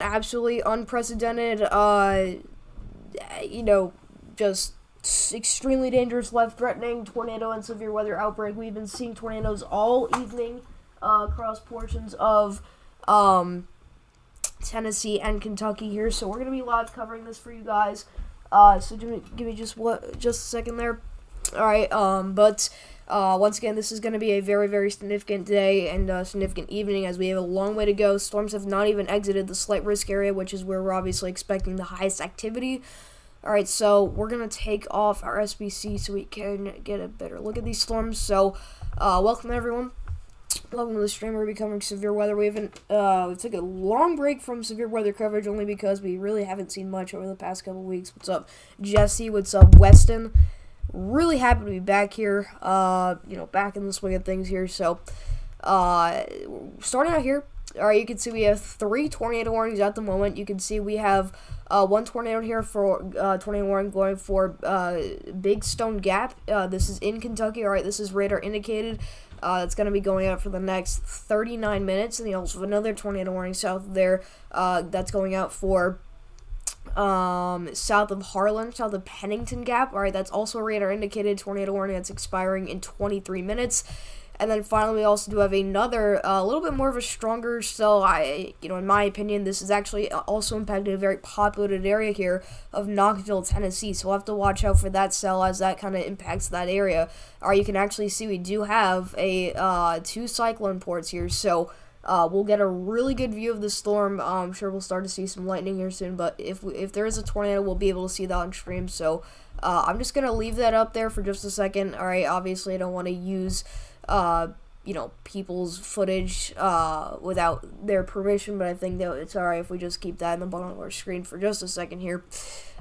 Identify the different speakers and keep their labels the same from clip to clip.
Speaker 1: absolutely unprecedented, just extremely dangerous, life-threatening tornado and severe weather outbreak. We've been seeing tornadoes all evening across portions of Tennessee and Kentucky here, so we're going to be live covering this for you guys. So give me just a second there. Alright, once again, this is going to be a very, very significant day and significant evening as we have a long way to go. Storms have not even exited the slight risk area, which is where we're obviously expecting the highest activity. Alright, so we're going to take off our SBC so we can get a better look at these storms. So, welcome everyone. Welcome to the stream where we'll be covering severe weather. We took a long break from severe weather coverage only because we really haven't seen much over the past couple weeks. What's up, Jesse? What's up, Weston? Really happy to be back here, back in the swing of things here. So, starting out here, alright, you can see we have 3 tornado warnings at the moment. You can see we have one tornado here for tornado warning going for Big Stone Gap. This is in Kentucky. Alright, this is radar indicated. It's going to be going out for the next 39 minutes. And you also have another tornado warning south of there that's going out for south of Harlan, south of Pennington Gap. Alright, that's also a radar indicated tornado warning that's expiring in 23 minutes. And then finally, we also do have another, a little bit more of a stronger cell. In my opinion, this is actually also impacted a very populated area here of Knoxville, Tennessee. So we'll have to watch out for that cell as that kind of impacts that area. Alright, you can actually see we do have a 2 cyclone ports here. So we'll get a really good view of the storm. I'm sure we'll start to see some lightning here soon. But if there is a tornado, we'll be able to see that on stream. So I'm just going to leave that up there for just a second. Alright, obviously I don't want to use people's footage without their permission, but I think that it's alright if we just keep that in the bottom of our screen for just a second here.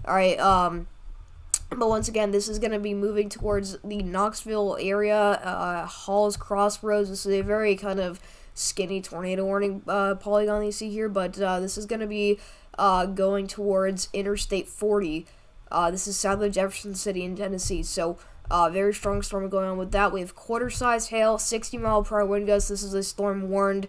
Speaker 1: Alright, but once again, this is going to be moving towards the Knoxville area, Hall's Crossroads. This is a very kind of skinny tornado warning polygon you see here, but this is going to be going towards Interstate 40. This is south of Jefferson City in Tennessee, so very strong storm going on with that. We have quarter-size hail, 60-mile-per-hour wind gusts. This is a storm warned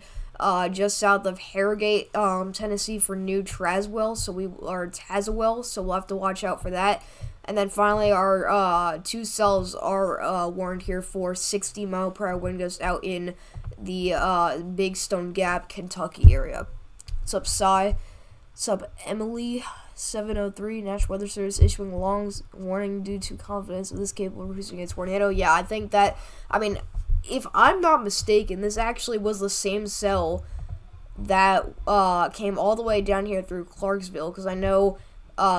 Speaker 1: just south of Harrogate, Tennessee for New Tazewell. So we'll have to watch out for that. And then finally, our 2 cells are warned here for 60-mile-per-hour wind gusts out in the Big Stone Gap, Kentucky area. What's up, Cy? What's up, Emily? 703, National Weather Service issuing long warning due to confidence of this capable of producing a tornado. Yeah, I think that, if I'm not mistaken, this actually was the same cell that came all the way down here through Clarksville, because I know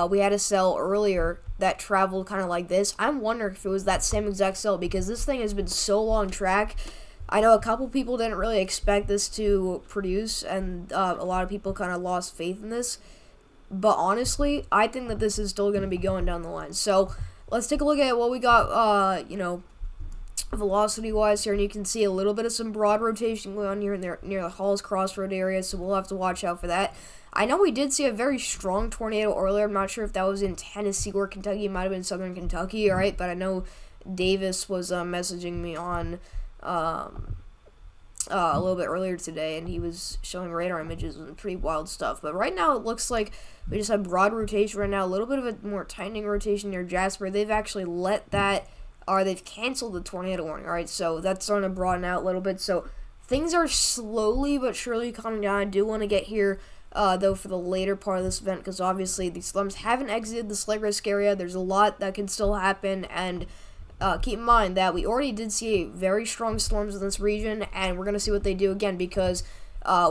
Speaker 1: we had a cell earlier that traveled kind of like this. I'm wondering if it was that same exact cell, because this thing has been so long track. I know a couple people didn't really expect this to produce, and a lot of people kind of lost faith in this. But honestly, I think that this is still going to be going down the line. So let's take a look at what we got, velocity-wise here. And you can see a little bit of some broad rotation going on here near the Hall's Crossroad area. So we'll have to watch out for that. I know we did see a very strong tornado earlier. I'm not sure if that was in Tennessee or Kentucky. It might have been southern Kentucky, all right? But I know Davis was messaging me on a little bit earlier today, and he was showing radar images and pretty wild stuff. But right now, it looks like we just have broad rotation right now, a little bit of a more tightening rotation near Jasper. They've actually they've canceled the tornado warning, alright? So that's starting to broaden out a little bit. So things are slowly but surely calming down. I do want to get here, though, for the later part of this event, because obviously these storms haven't exited the slight risk area. There's a lot that can still happen, and keep in mind that we already did see very strong storms in this region, and we're going to see what they do again, because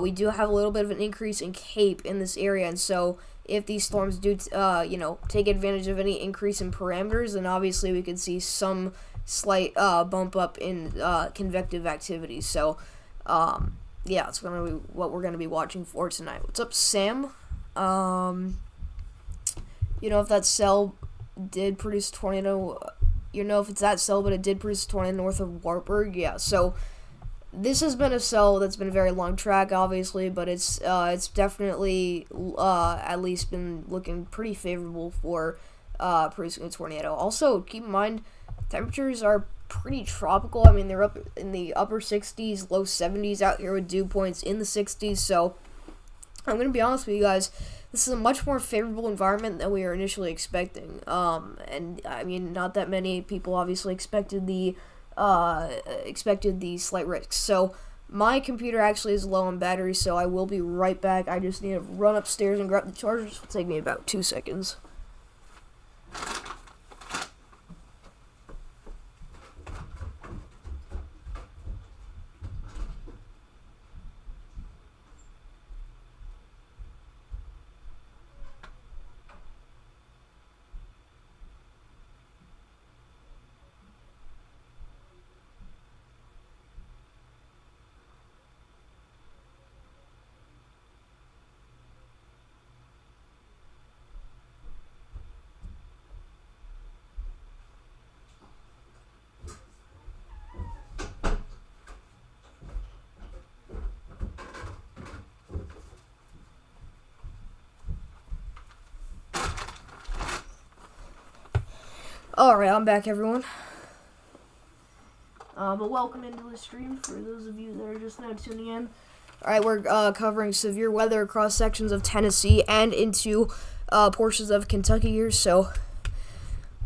Speaker 1: we do have a little bit of an increase in CAPE in this area. And so if these storms do, take advantage of any increase in parameters, then obviously we could see some slight bump up in convective activity. So, yeah, it's going to be what we're going to be watching for tonight. What's up, Sam? If that cell did produce a tornado, if it's that cell, but it did produce a tornado north of Wartburg, yeah. So this has been a cell that's been a very long track, obviously, but it's definitely at least been looking pretty favorable for producing a tornado. Also, keep in mind, temperatures are pretty tropical. I mean, they're up in the upper 60s, low 70s out here with dew points in the 60s, so I'm going to be honest with you guys, this is a much more favorable environment than we were initially expecting. And I mean, not that many people obviously expected the slight risks. So my computer actually is low on battery, so I will be right back. I just need to run upstairs and grab the chargers. It'll take me about 2 seconds. Alright, I'm back, everyone. But welcome into the stream for those of you that are just now tuning in. Alright, we're covering severe weather across sections of Tennessee and into portions of Kentucky here. So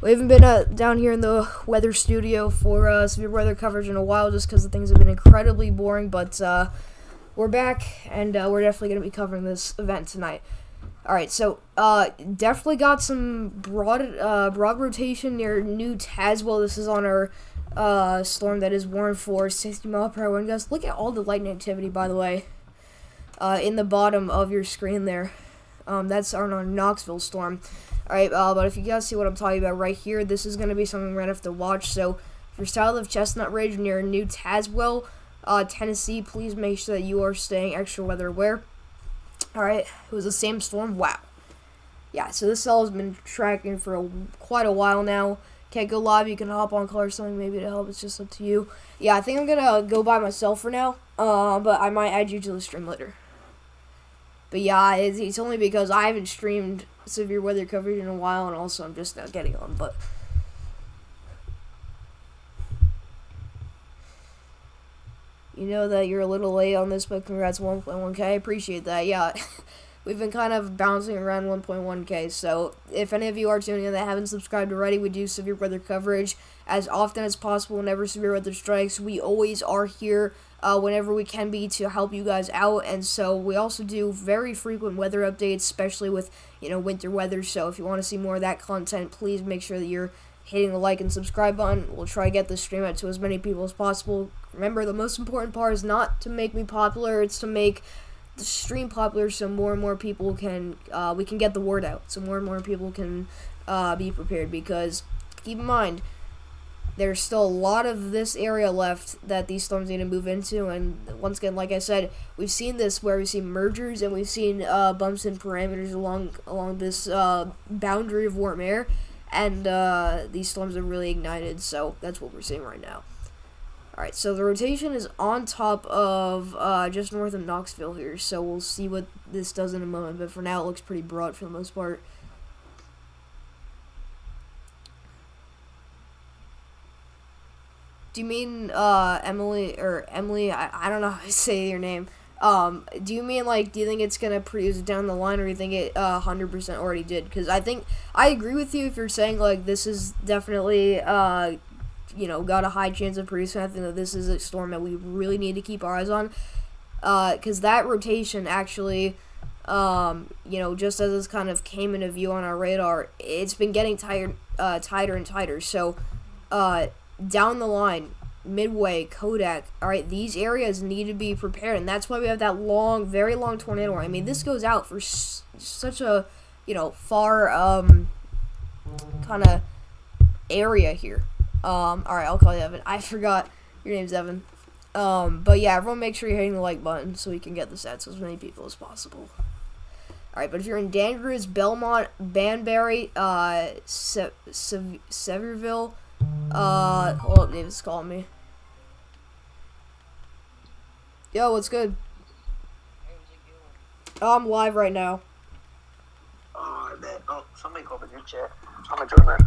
Speaker 1: we haven't been down here in the weather studio for severe weather coverage in a while, just because the things have been incredibly boring. But we're back, and we're definitely going to be covering this event tonight. Alright, so definitely got some broad rotation near New Tazewell. This is on our storm that is warned for 60-mile-per-hour wind gusts. Look at all the lightning activity, by the way, in the bottom of your screen there. That's our Knoxville storm. Alright, but if you guys see what I'm talking about right here, this is going to be something we're going to have to watch. So if you're south of Chestnut Ridge near New Tazewell, Tennessee, please make sure that you are staying extra weather aware. Alright, it was the same storm. Wow. Yeah, so this cell has been tracking for quite a while now. Can't go live. You can hop on call or something maybe to help. It's just up to you. Yeah, I think I'm going to go by myself for now. But I might add you to the stream later. But yeah, it's only because I haven't streamed severe weather coverage in a while, and also I'm just now getting on. But you know that you're a little late on this, but congrats 1.1k. I appreciate that. Yeah, we've been kind of bouncing around 1.1k. So if any of you are tuning in that haven't subscribed already, we do severe weather coverage as often as possible whenever severe weather strikes. We always are here whenever we can be to help you guys out. And so we also do very frequent weather updates, especially with, winter weather. So if you want to see more of that content, please make sure that you're hitting the like and subscribe button. We'll try to get this stream out to as many people as possible. Remember, the most important part is not to make me popular, it's to make the stream popular so more and more people can, we can get the word out, so more and more people can be prepared, because keep in mind, there's still a lot of this area left that these storms need to move into, and once again, like I said, we've seen this where we've seen mergers and we've seen bumps in parameters along this boundary of warm air, and these storms are really ignited, so that's what we're seeing right now. Alright, so the rotation is on top of just north of Knoxville here, so we'll see what this does in a moment, but for now it looks pretty broad for the most part. Do you mean Emily, I don't know how to say your name. Do you mean, do you think it's going to produce down the line, or do you think it 100% already did? Because I agree with you if you're saying, this is definitely, got a high chance of producing. I think that this is a storm that we really need to keep our eyes on. Because that rotation actually, just as this kind of came into view on our radar, it's been getting tighter and tighter. So, down the line, Midway, Kodak, alright, these areas need to be prepared, and that's why we have that very long tornado warning. I mean, this goes out for such a, far, kind of area here. Alright, I'll call you Evan. I forgot your name's Evan. But yeah, everyone make sure you're hitting the like button so we can get this out to as many people as possible. Alright, but if you're in Danvers, Belmont, Banbury, Sevierville, hold up, David's calling me. Yo, what's good? Oh, I'm live right now.
Speaker 2: Oh, man. Oh, somebody called in your chat. I'm gonna join that.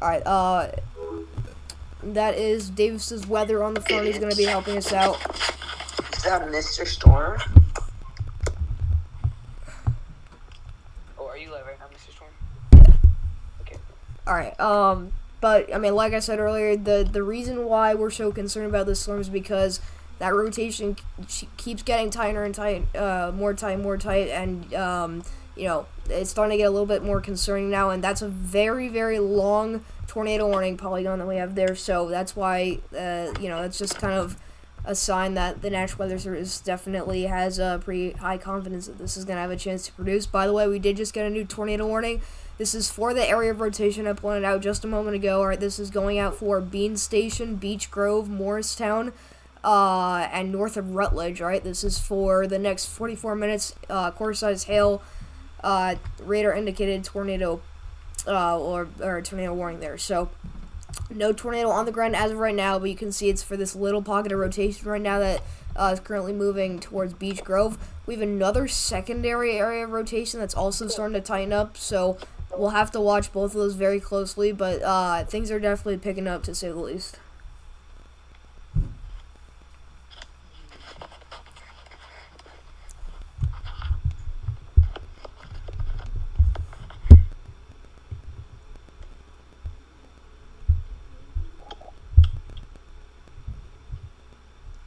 Speaker 1: Alright, that is Davis's weather on the phone. He's gonna be helping us out.
Speaker 2: Is that Mr. Storm?
Speaker 1: Alright, but, I mean, like I said earlier, the reason why we're so concerned about this storm is because that rotation keeps getting tighter and more tight, and, you know, it's starting to get a little bit more concerning now, and that's a very, very long tornado warning polygon that we have there, so that's why, you know, it's just kind of a sign that the National Weather Service definitely has a pretty high confidence that this is going to have a chance to produce. By the way, we did just get a new tornado warning. This is for the area of rotation I pointed out just a moment ago. Alright, this is going out for Bean Station, Beech Grove, Morristown, and north of Rutledge. Alright, this is for the next 44 minutes. Quarter-size hail, radar indicated tornado, or tornado warning there. So, no tornado on the ground as of right now, but you can see it's for this little pocket of rotation right now that is currently moving towards Beech Grove. We have another secondary area of rotation that's also starting to tighten up, so we'll have to watch both of those very closely, but things are definitely picking up, to say the least.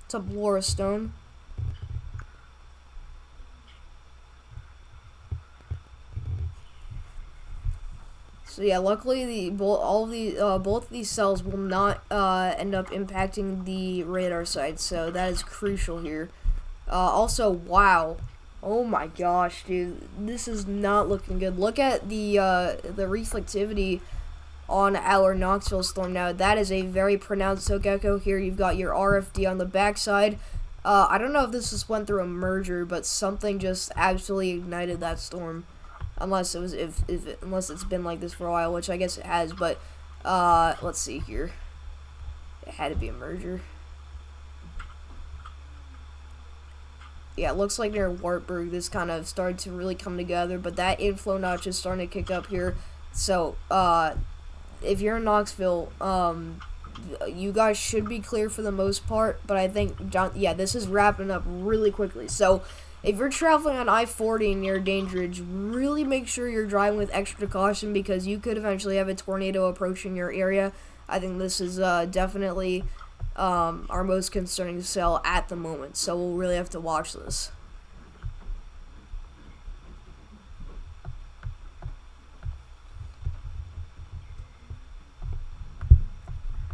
Speaker 1: What's up, Laura Stone? So yeah, luckily both of these cells will not end up impacting the radar side, so that is crucial here. Also, wow, oh my gosh, dude, this is not looking good. Look at the reflectivity on our Knoxville storm now. That is a very pronounced soak echo here. You've got your RFD on the backside. I don't know if this just went through a merger, but something just absolutely ignited that storm. Unless it was unless it's been like this for a while, which I guess it has. But let's see here. It had to be a merger. Yeah, it looks like near Wartburg this kind of started to really come together, but that inflow notch is starting to kick up here. So if you're in Knoxville, you guys should be clear for the most part, but I think, yeah, this is wrapping up really quickly. So if you're traveling on I-40 near Dandridge, really make sure you're driving with extra caution because you could eventually have a tornado approaching your area. I think this is definitely our most concerning cell at the moment, so we'll really have to watch this.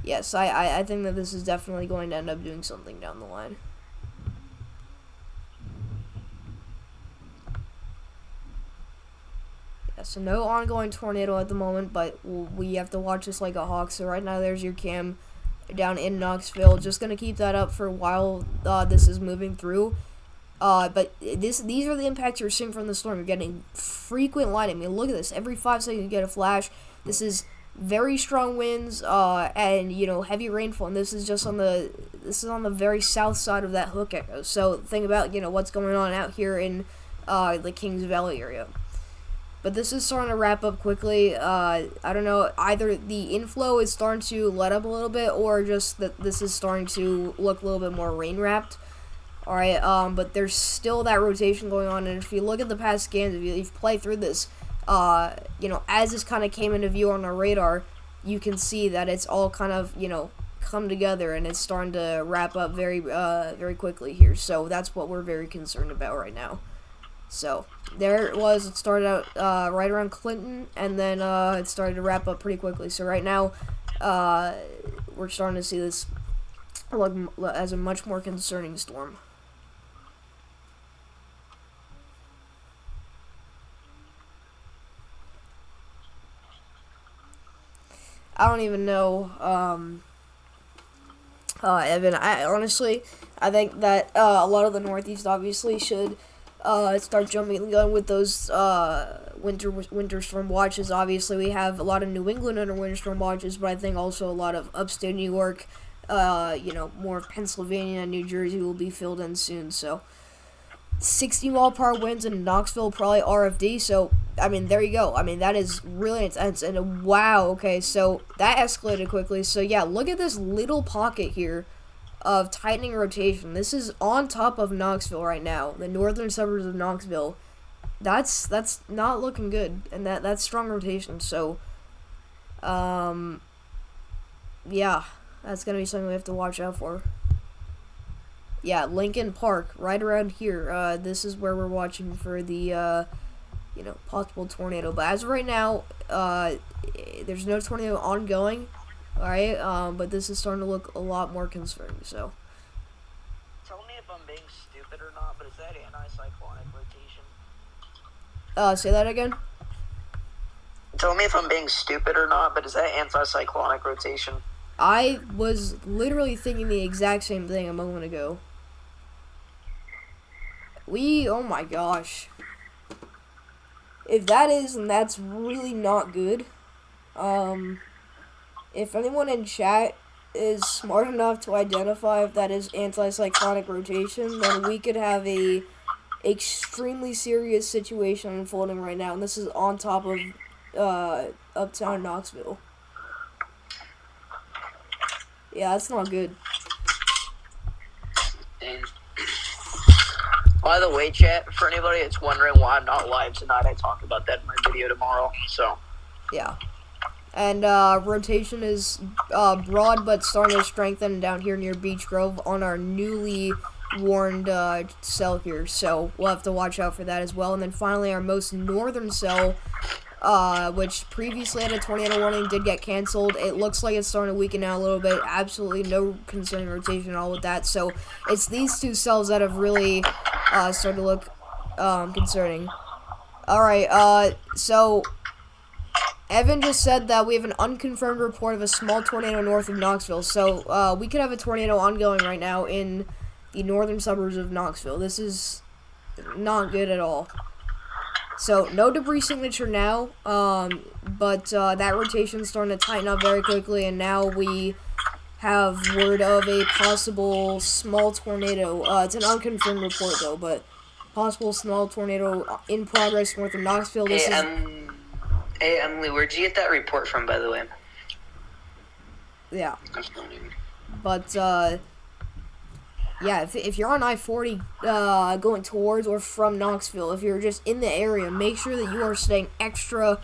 Speaker 1: Yes, I think that this is definitely going to end up doing something down the line. Yeah, so no ongoing tornado at the moment, but we have to watch this like a hawk. So right now there's your cam down in Knoxville. Just going to keep that up for a while this is moving through. But these are the impacts you're seeing from the storm. You're getting frequent lightning. I mean, look at this. Every 5 seconds you get a flash. This is very strong winds and heavy rainfall, and this is just on the very south side of that hook echo. So think about what's going on out here in the Kings Valley area. But this is starting to wrap up quickly. I don't know, either the inflow is starting to let up a little bit, or just that this is starting to look a little bit more rain wrapped. All right, but there's still that rotation going on, and if you look at the past scans, if you play through this. As this kind of came into view on our radar, you can see that it's all kind of, come together, and it's starting to wrap up very, very quickly here. So that's what we're very concerned about right now. So there it was. It started out right around Clinton, and then it started to wrap up pretty quickly. So right now, we're starting to see this look as a much more concerning storm. I don't even know, Evan. I think that a lot of the Northeast obviously should start jumping the gun with those winter storm watches. Obviously, we have a lot of New England under winter storm watches, but I think also a lot of upstate New York, more of Pennsylvania and New Jersey will be filled in soon. So 60-mile-per-hour winds in Knoxville, probably RFD. So, I mean, there you go. I mean, that is really intense. And wow, okay, so that escalated quickly. So, yeah, look at this little pocket here of tightening rotation. This is on top of Knoxville right now, the northern suburbs of Knoxville. That's not looking good, and that's strong rotation. So, Yeah, that's gonna be something we have to watch out for. Yeah, Lincoln Park, right around here. This is where we're watching for the, possible tornado. But as of right now, there's no tornado ongoing, alright? But this is starting to look a lot more concerning, so.
Speaker 2: Tell me if I'm being stupid or not, but is that anticyclonic rotation?
Speaker 1: Say that again?
Speaker 2: Tell me if I'm being stupid or not, but is that anticyclonic rotation?
Speaker 1: I was literally thinking the exact same thing a moment ago. Oh my gosh. If that is, then that's really not good. If anyone in chat is smart enough to identify if that is anticyclonic rotation, then we could have a extremely serious situation unfolding right now, and this is on top of uptown Knoxville. Yeah, that's not good.
Speaker 2: And by the way, chat, for anybody that's wondering why I'm not live tonight, I talk about that in my video tomorrow, so.
Speaker 1: Yeah. And rotation is broad but starting to strengthen down here near Beech Grove on our newly warned cell here, so we'll have to watch out for that as well. And then finally our most northern cell, which previously had a tornado warning, did get canceled. It looks like it's starting to weaken out a little bit. Absolutely no concerning rotation at all with that. So it's these two cells that have really started to look concerning. Alright, so Evan just said that we have an unconfirmed report of a small tornado north of Knoxville. So we could have a tornado ongoing right now in the northern suburbs of Knoxville. This is not good at all. So, no debris signature now, but that rotation is starting to tighten up very quickly, and now we have word of a possible small tornado. It's an unconfirmed report, though, but possible small tornado in progress north of Knoxville.
Speaker 3: Hey, Emily, where'd you get that report from, by the way?
Speaker 1: Yeah. But, yeah, if you're on I-40 going towards or from Knoxville, if you're just in the area, make sure that you are staying extra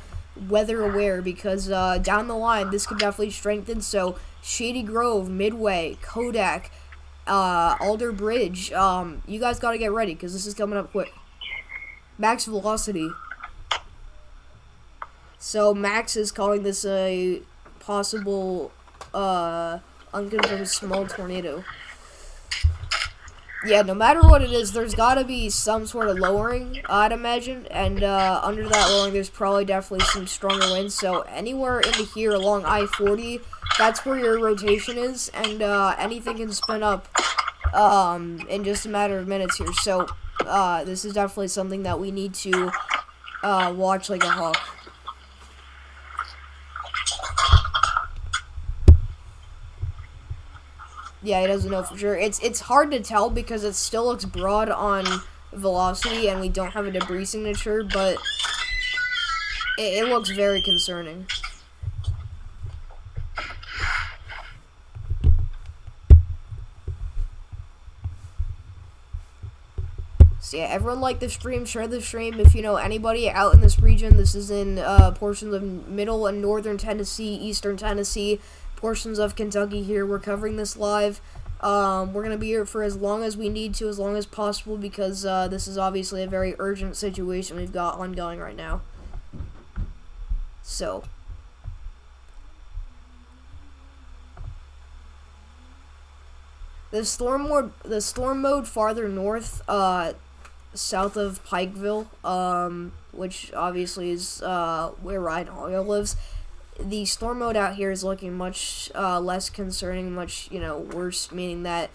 Speaker 1: weather aware, because down the line, this could definitely strengthen. So, Shady Grove, Midway, Kodak, Alder Bridge, you guys got to get ready, because this is coming up quick. Max velocity. So, Max is calling this a possible unconfirmed small tornado. Yeah, no matter what it is, there's got to be some sort of lowering, I'd imagine, and under that lowering, there's probably definitely some stronger winds. So anywhere into here along I-40, that's where your rotation is, and anything can spin up in just a matter of minutes here. So this is definitely something that we need to watch like a hawk. Yeah, he doesn't know for sure. It's hard to tell because it still looks broad on velocity and we don't have a debris signature, but it looks very concerning. So yeah, everyone like the stream, share the stream. If you know anybody out in this region, this is in portions of middle and northern Tennessee, eastern Tennessee, portions of Kentucky here. We're covering this live. We're going to be here for as long as we need to, as long as possible, because this is obviously a very urgent situation we've got ongoing right now. So the storm mode farther north, south of Pikeville, which obviously is where Ryan Hoyle lives. The storm mode out here is looking much less concerning, much worse, meaning that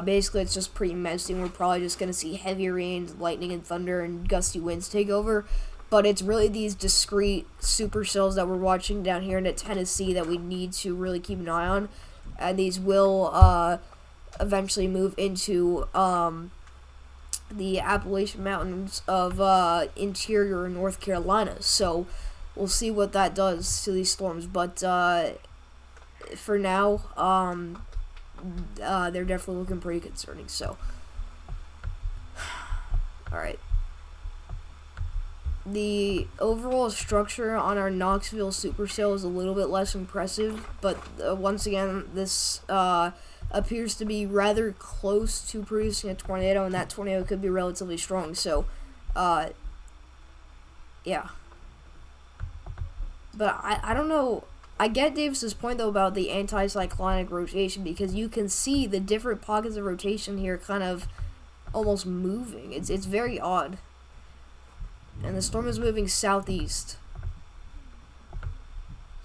Speaker 1: basically it's just pretty messy. We're probably just going to see heavy rains, lightning and thunder, and gusty winds take over. But it's really these discrete supercells that we're watching down here in Tennessee that we need to really keep an eye on, and these will eventually move into the Appalachian Mountains of interior North Carolina. So we'll see what that does to these storms, but for now, they're definitely looking pretty concerning. So, all right. the overall structure on our Knoxville supercell is a little bit less impressive, but once again, this appears to be rather close to producing a tornado, and that tornado could be relatively strong. So, yeah. But I don't know. I get Davis's point though about the anticyclonic rotation, because you can see the different pockets of rotation here kind of almost moving. It's very odd. And the storm is moving southeast.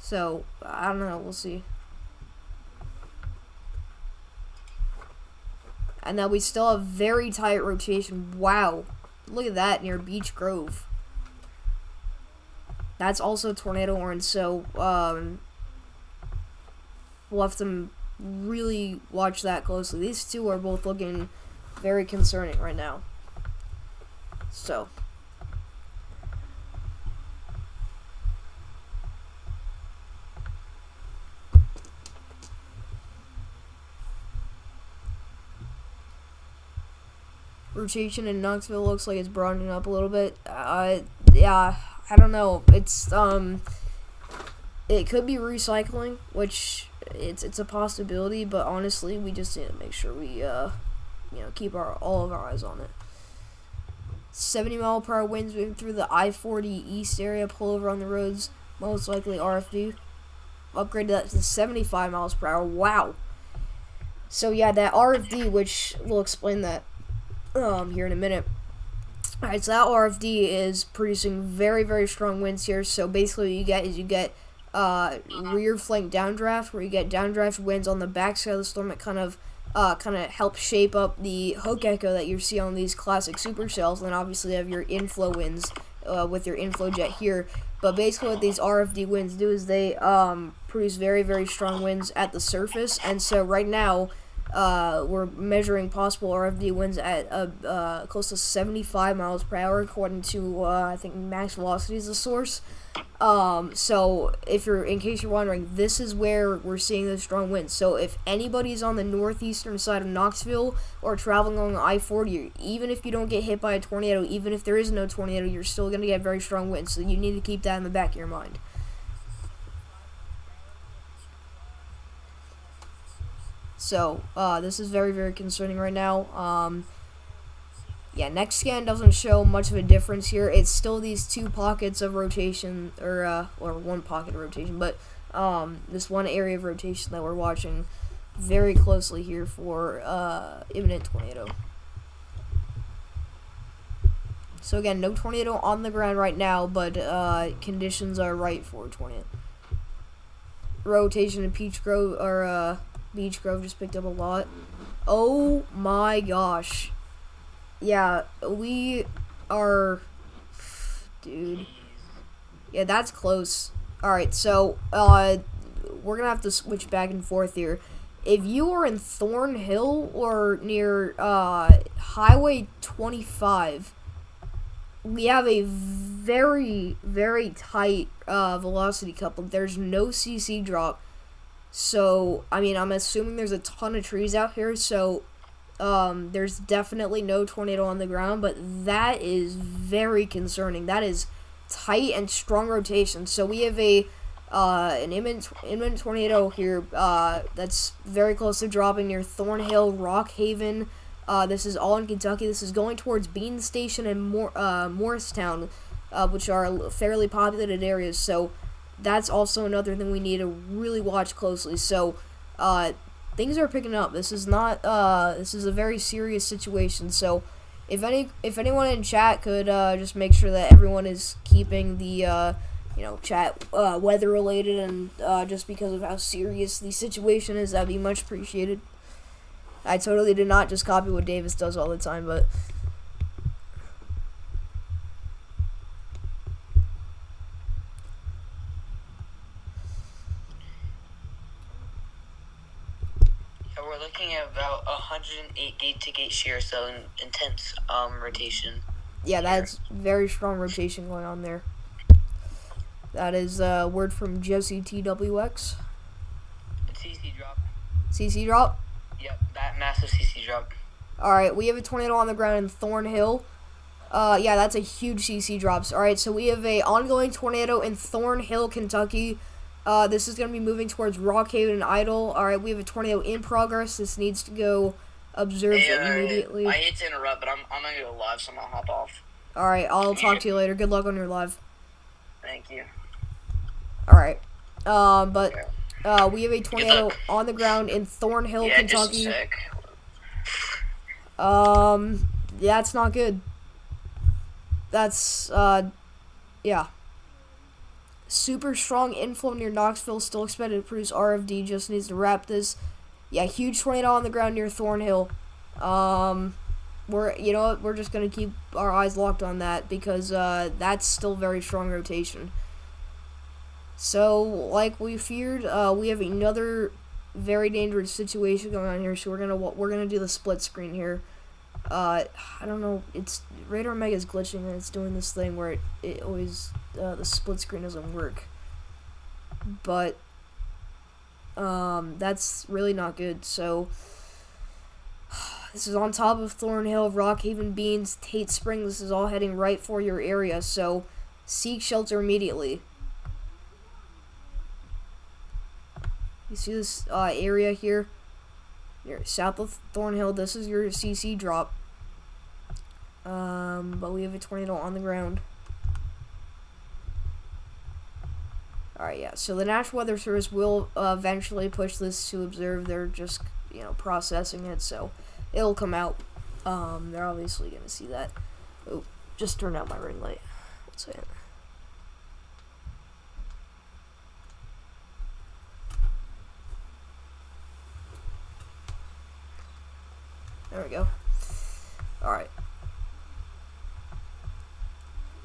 Speaker 1: So, I don't know, we'll see. And now we still have very tight rotation. Wow. Look at that near Beech Grove. That's also tornado orange, so we'll have to really watch that closely. These two are both looking very concerning right now. So. Rotation in Knoxville looks like it's broadening up a little bit. Yeah, I don't know. It's it could be recycling, which it's a possibility, but honestly, we just need to make sure we keep all of our eyes on it. 70-mile-per-hour winds moving through the I-40 East area. Pull over on the roads, most likely RFD. Upgrade that to 75 miles per hour. Wow. So yeah, that RFD, which we'll explain that here in a minute. Alright, so that RFD is producing very, very strong winds here. So basically what you get rear flank downdraft, where you get downdraft winds on the backside of the storm that kind of help shape up the hook echo that you see on these classic supercells. And then obviously you have your inflow winds with your inflow jet here. But basically what these RFD winds do is they produce very, very strong winds at the surface. And so right now, we're measuring possible RFD winds at close to 75 miles per hour, according to I think max velocity is the source. So in case you're wondering, this is where we're seeing those strong winds. So if anybody's on the northeastern side of Knoxville or traveling along I-40, even if you don't get hit by a tornado, even if there is no tornado, you're still going to get very strong winds. So you need to keep that in the back of your mind. So, this is very, very concerning right now. Yeah, next scan doesn't show much of a difference here. It's still these two pockets of rotation, or one pocket of rotation, but this one area of rotation that we're watching very closely here for imminent tornado. So again, no tornado on the ground right now, but conditions are right for a tornado. Rotation in Beech Grove just picked up a lot. Oh my gosh. Yeah, we are... Dude. Yeah, that's close. Alright, so, we're gonna have to switch back and forth here. If you are in Thorn Hill or near, Highway 25, we have a very, very tight, velocity coupling. There's no CC drop. So, I mean, I'm assuming there's a ton of trees out here, so there's definitely no tornado on the ground, but that is very concerning. That is tight and strong rotation. So we have an imminent tornado here that's very close to dropping near Thorn Hill, Rock Haven. This is all in Kentucky. This is going towards Bean Station and Morristown, which are fairly populated areas. So that's also another thing we need to really watch closely. So, things are picking up. This is not, this is a very serious situation. So, if anyone in chat could, just make sure that everyone is keeping the, chat, weather related, and, just because of how serious the situation is, that'd be much appreciated. I totally did not just copy what Davis does all the time, but...
Speaker 3: We're looking at about 108 gate-to-gate shear, so intense rotation.
Speaker 1: Yeah, that's very strong rotation going on there. That is a word from Jesse TWX.
Speaker 3: CC drop.
Speaker 1: CC drop?
Speaker 3: Yep, that massive CC drop.
Speaker 1: Alright, we have a tornado on the ground in Thorn Hill. Yeah, that's a huge CC drops. Alright, so we have a ongoing tornado in Thorn Hill, Kentucky. This is going to be moving towards Rockhaven and Idle. Alright, we have a tornado in progress. This needs to go observed immediately.
Speaker 2: I hate to interrupt, but I'm going to go live, so I'm going to hop off.
Speaker 1: Alright, I'll talk to you later. Good luck on your live.
Speaker 2: Thank you.
Speaker 1: Alright. We have a tornado on the ground in Thorn Hill, Kentucky.
Speaker 2: Just a sec.
Speaker 1: Yeah, it's not good. That's, yeah. Super strong inflow near Knoxville, still expected to produce RFD, just needs to wrap this. Yeah, huge tornado on the ground near Thorn Hill. You know what, we're just gonna keep our eyes locked on that, because, that's still very strong rotation. So, like we feared, we have another very dangerous situation going on here, so we're gonna do the split screen here. I don't know, it's Radar Mega's glitching and it's doing this thing where it always the split screen doesn't work. But that's really not good. So this is on top of Thorn Hill, Rockhaven, Beans, Tate Spring. This is all heading right for your area, so seek shelter immediately. You see this area here? You're south of Thorn Hill. This is your CC drop. But we have a tornado on the ground. Alright, yeah. So the National Weather Service will eventually push this to observe. They're just, processing it, so it'll come out. They're obviously going to see that. Oh, just turned out my ring light. One second. There we go. Alright.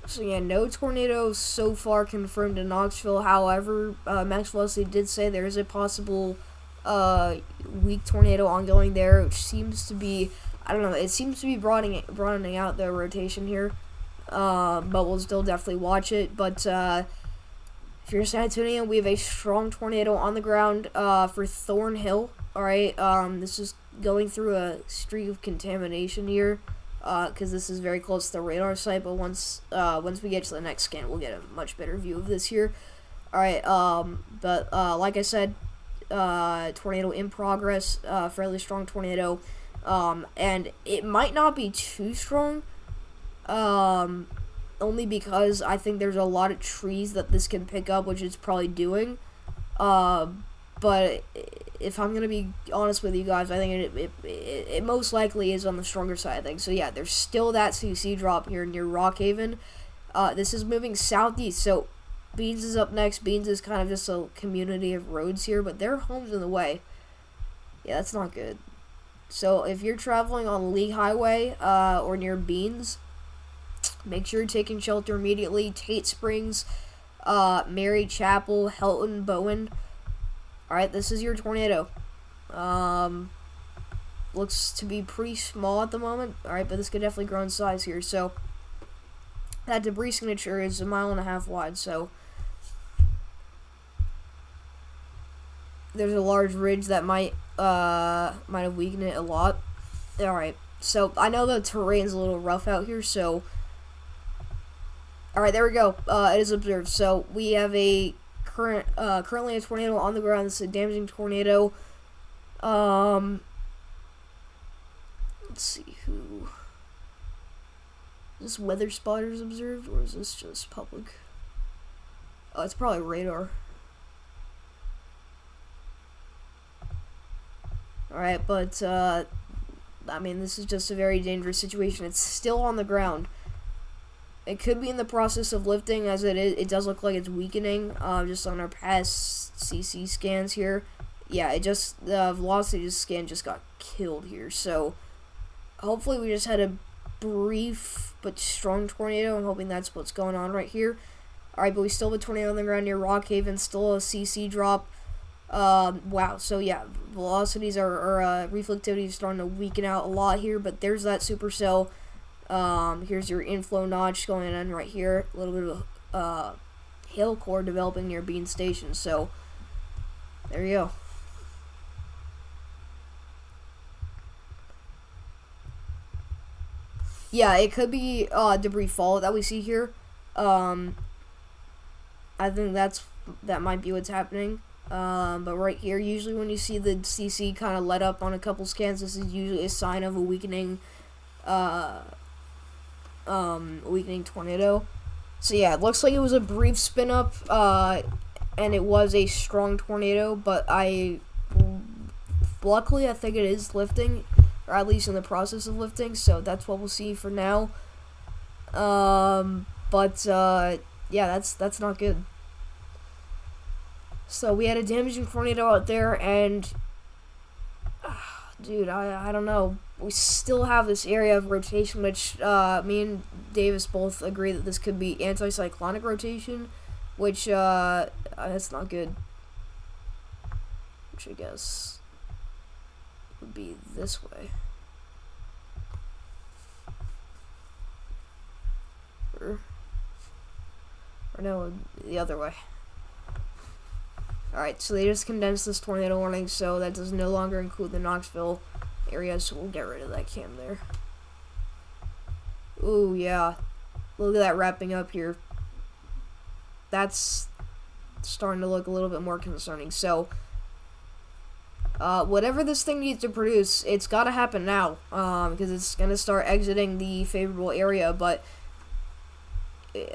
Speaker 1: So yeah, no tornadoes so far confirmed in Knoxville. However, Max Velocity did say there is a possible weak tornado ongoing there, which seems to be, I don't know, it seems to be broadening out the rotation here. But we'll still definitely watch it. But if you're in San Antonio, we have a strong tornado on the ground for Thorn Hill. Alright, this is going through a streak of contamination here, because this is very close to the radar site, but once we get to the next scan, we'll get a much better view of this here. Alright, like I said, tornado in progress, fairly strong tornado, and it might not be too strong, only because I think there's a lot of trees that this can pick up, which it's probably doing, but if I'm going to be honest with you guys, I think it most likely is on the stronger side of things. So yeah, there's still that CC drop here near Rockhaven. This is moving southeast, so Beans is up next. Beans is kind of just a community of roads here, but their home's in the way. Yeah, that's not good. So if you're traveling on Lee Highway or near Beans, make sure you're taking shelter immediately. Tate Springs, Mary Chapel, Helton, Bowen. Alright, this is your tornado. Looks to be pretty small at the moment. Alright, but this could definitely grow in size here. So, that debris signature is 1.5 miles wide. So, there's a large ridge that might have weakened it a lot. Alright, so I know the terrain's a little rough out here. So, alright, there we go. It is observed. So, we have a currently a tornado on the ground. This is a damaging tornado. Let's see who. Is this weather spotters observed, or is this just public? Oh, it's probably radar. Alright, but I mean, this is just a very dangerous situation. It's still on the ground. It could be in the process of lifting, as it does look like it's weakening, just on our past CC scans here. Yeah, the velocity scan just got killed here, so hopefully we just had a brief but strong tornado. I'm hoping that's what's going on right here. Alright, but we still have a tornado on the ground near Rockhaven, still a CC drop. Wow, so yeah, velocities reflectivity is starting to weaken out a lot here, but there's that supercell. Here's your inflow notch going on right here. A little bit of hail core developing near Bean Station. So there you go. Yeah, it could be debris fall that we see here. I think that might be what's happening. But right here, usually when you see the CC kind of let up on a couple scans, this is usually a sign of a weakening tornado. So yeah, it looks like it was a brief spin up, and it was a strong tornado, but luckily I think it is lifting, or at least in the process of lifting, so that's what we'll see for now. Yeah, that's not good. So we had a damaging tornado out there, and dude, I don't know. We still have this area of rotation, which me and Davis both agree that this could be anticyclonic rotation, which that's not good. Which I guess would be this way. Or no, the other way. Alright, so they just condensed this tornado warning, so that does no longer include the Knoxville area, so we'll get rid of that cam there. Ooh, yeah. Look at that wrapping up here. That's starting to look a little bit more concerning. So, whatever this thing needs to produce, it's got to happen now, because it's going to start exiting the favorable area, but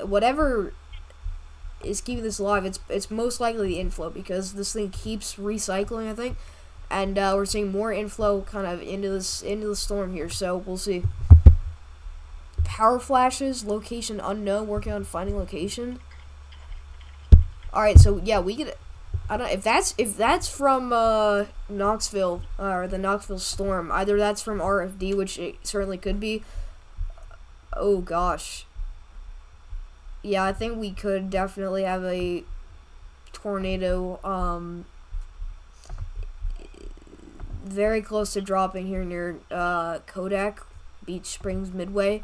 Speaker 1: whatever is keeping this alive, it's most likely the inflow, because this thing keeps recycling, I think, and we're seeing more inflow kind of into the storm here, so we'll see. Power flashes, location unknown, working on finding location. Alright, so yeah, we could, I don't know, if that's from Knoxville, or the Knoxville storm, either that's from RFD, which it certainly could be. Oh gosh. Yeah, I think we could definitely have a tornado very close to dropping here near Kodak, Beach Springs, Midway.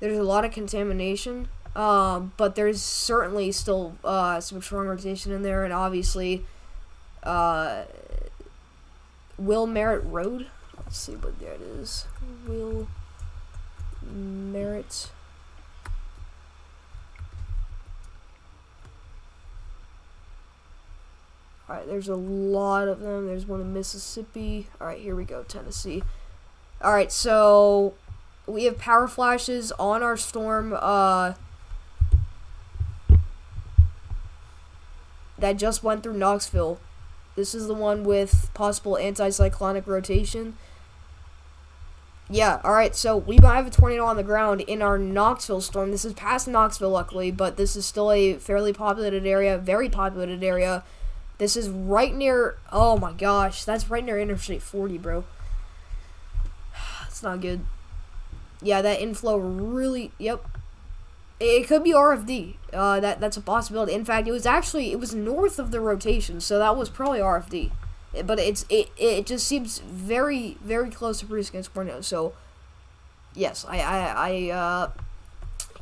Speaker 1: There's a lot of contamination, but there's certainly still some strong rotation in there, and obviously Will Merritt Road. Let's see what that is. Will Merritt. Alright, there's a lot of them. There's one in Mississippi. Alright, here we go, Tennessee. Alright, so we have power flashes on our storm that just went through Knoxville. This is the one with possible anticyclonic rotation. Yeah, alright, so we might have a tornado on the ground in our Knoxville storm. This is past Knoxville, luckily, but this is still a fairly populated area, very populated area. This is right near, oh my gosh, that's right near Interstate 40, bro. It's not good. Yeah, that inflow really, yep. It could be RFD. That's a possibility. In fact, it was north of the rotation, so that was probably RFD. But it just seems very, very close to producing a tornado. So, yes, it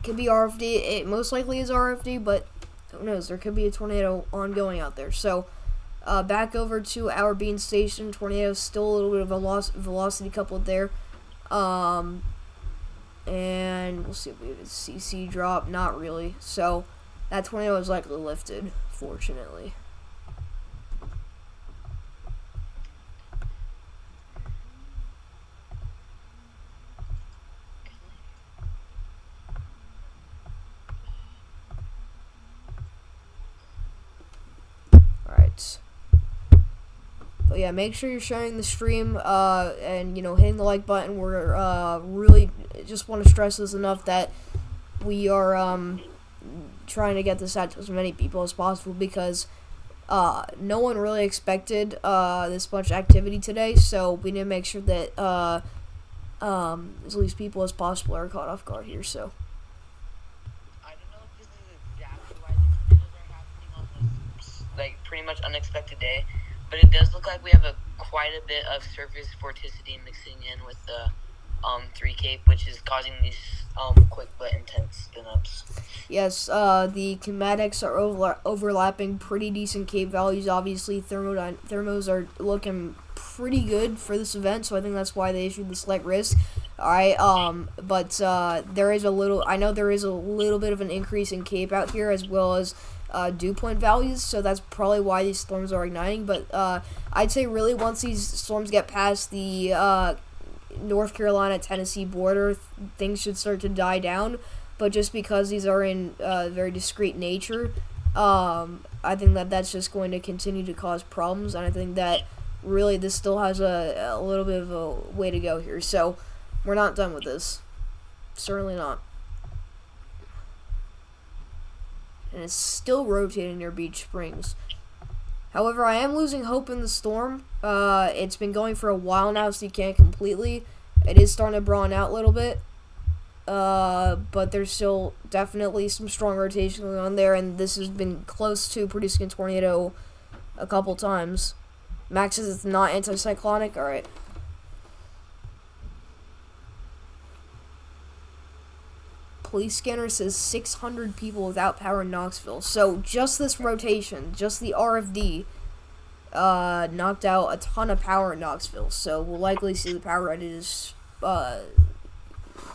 Speaker 1: could be RFD. It most likely is RFD, but who knows? There could be a tornado ongoing out there. So, back over to our bean station. Tornado, still a little bit of a velocity coupled there. And we'll see if we have a CC drop. Not really. So, that tornado is likely lifted, fortunately. Alright. But yeah, make sure you're sharing the stream, and, hitting the like button. We're, really just want to stress this enough that we are, trying to get this out to as many people as possible, because, no one really expected, this much activity today, so we need to make sure that, as least people as possible are caught off guard here, so.
Speaker 3: I don't know if this is exactly why the tornadoes are happening on this, pretty much unexpected day, but it does look like we have quite a bit of surface vorticity mixing in with the 3 Cape, which is causing these quick but intense spin-ups.
Speaker 1: Yes, the kinematics are overlapping pretty decent Cape values. Obviously, thermos are looking pretty good for this event, so I think that's why they issued the slight risk. Alright, but there is a little, I know there is a little bit of an increase in Cape out here, as well as dew point values, so that's probably why these storms are igniting. But I'd say really once these storms get past the North Carolina Tennessee border, things should start to die down. But just because these are in very discrete nature, I think that that's just going to continue to cause problems, and I think that really this still has a little bit of a way to go here. So we're not done with this, certainly not. And it's still rotating near Beach Springs. However, I am losing hope in the storm. It's been going for a while now, so you can't completely. It is starting to broaden out a little bit. But there's still definitely some strong rotation going on there, and this has been close to producing a tornado a couple times. Max says it's not anticyclonic. Alright. Police scanner says 600 people without power in Knoxville. So just this rotation, just the RFD, knocked out a ton of power in Knoxville. So we'll likely see the power outages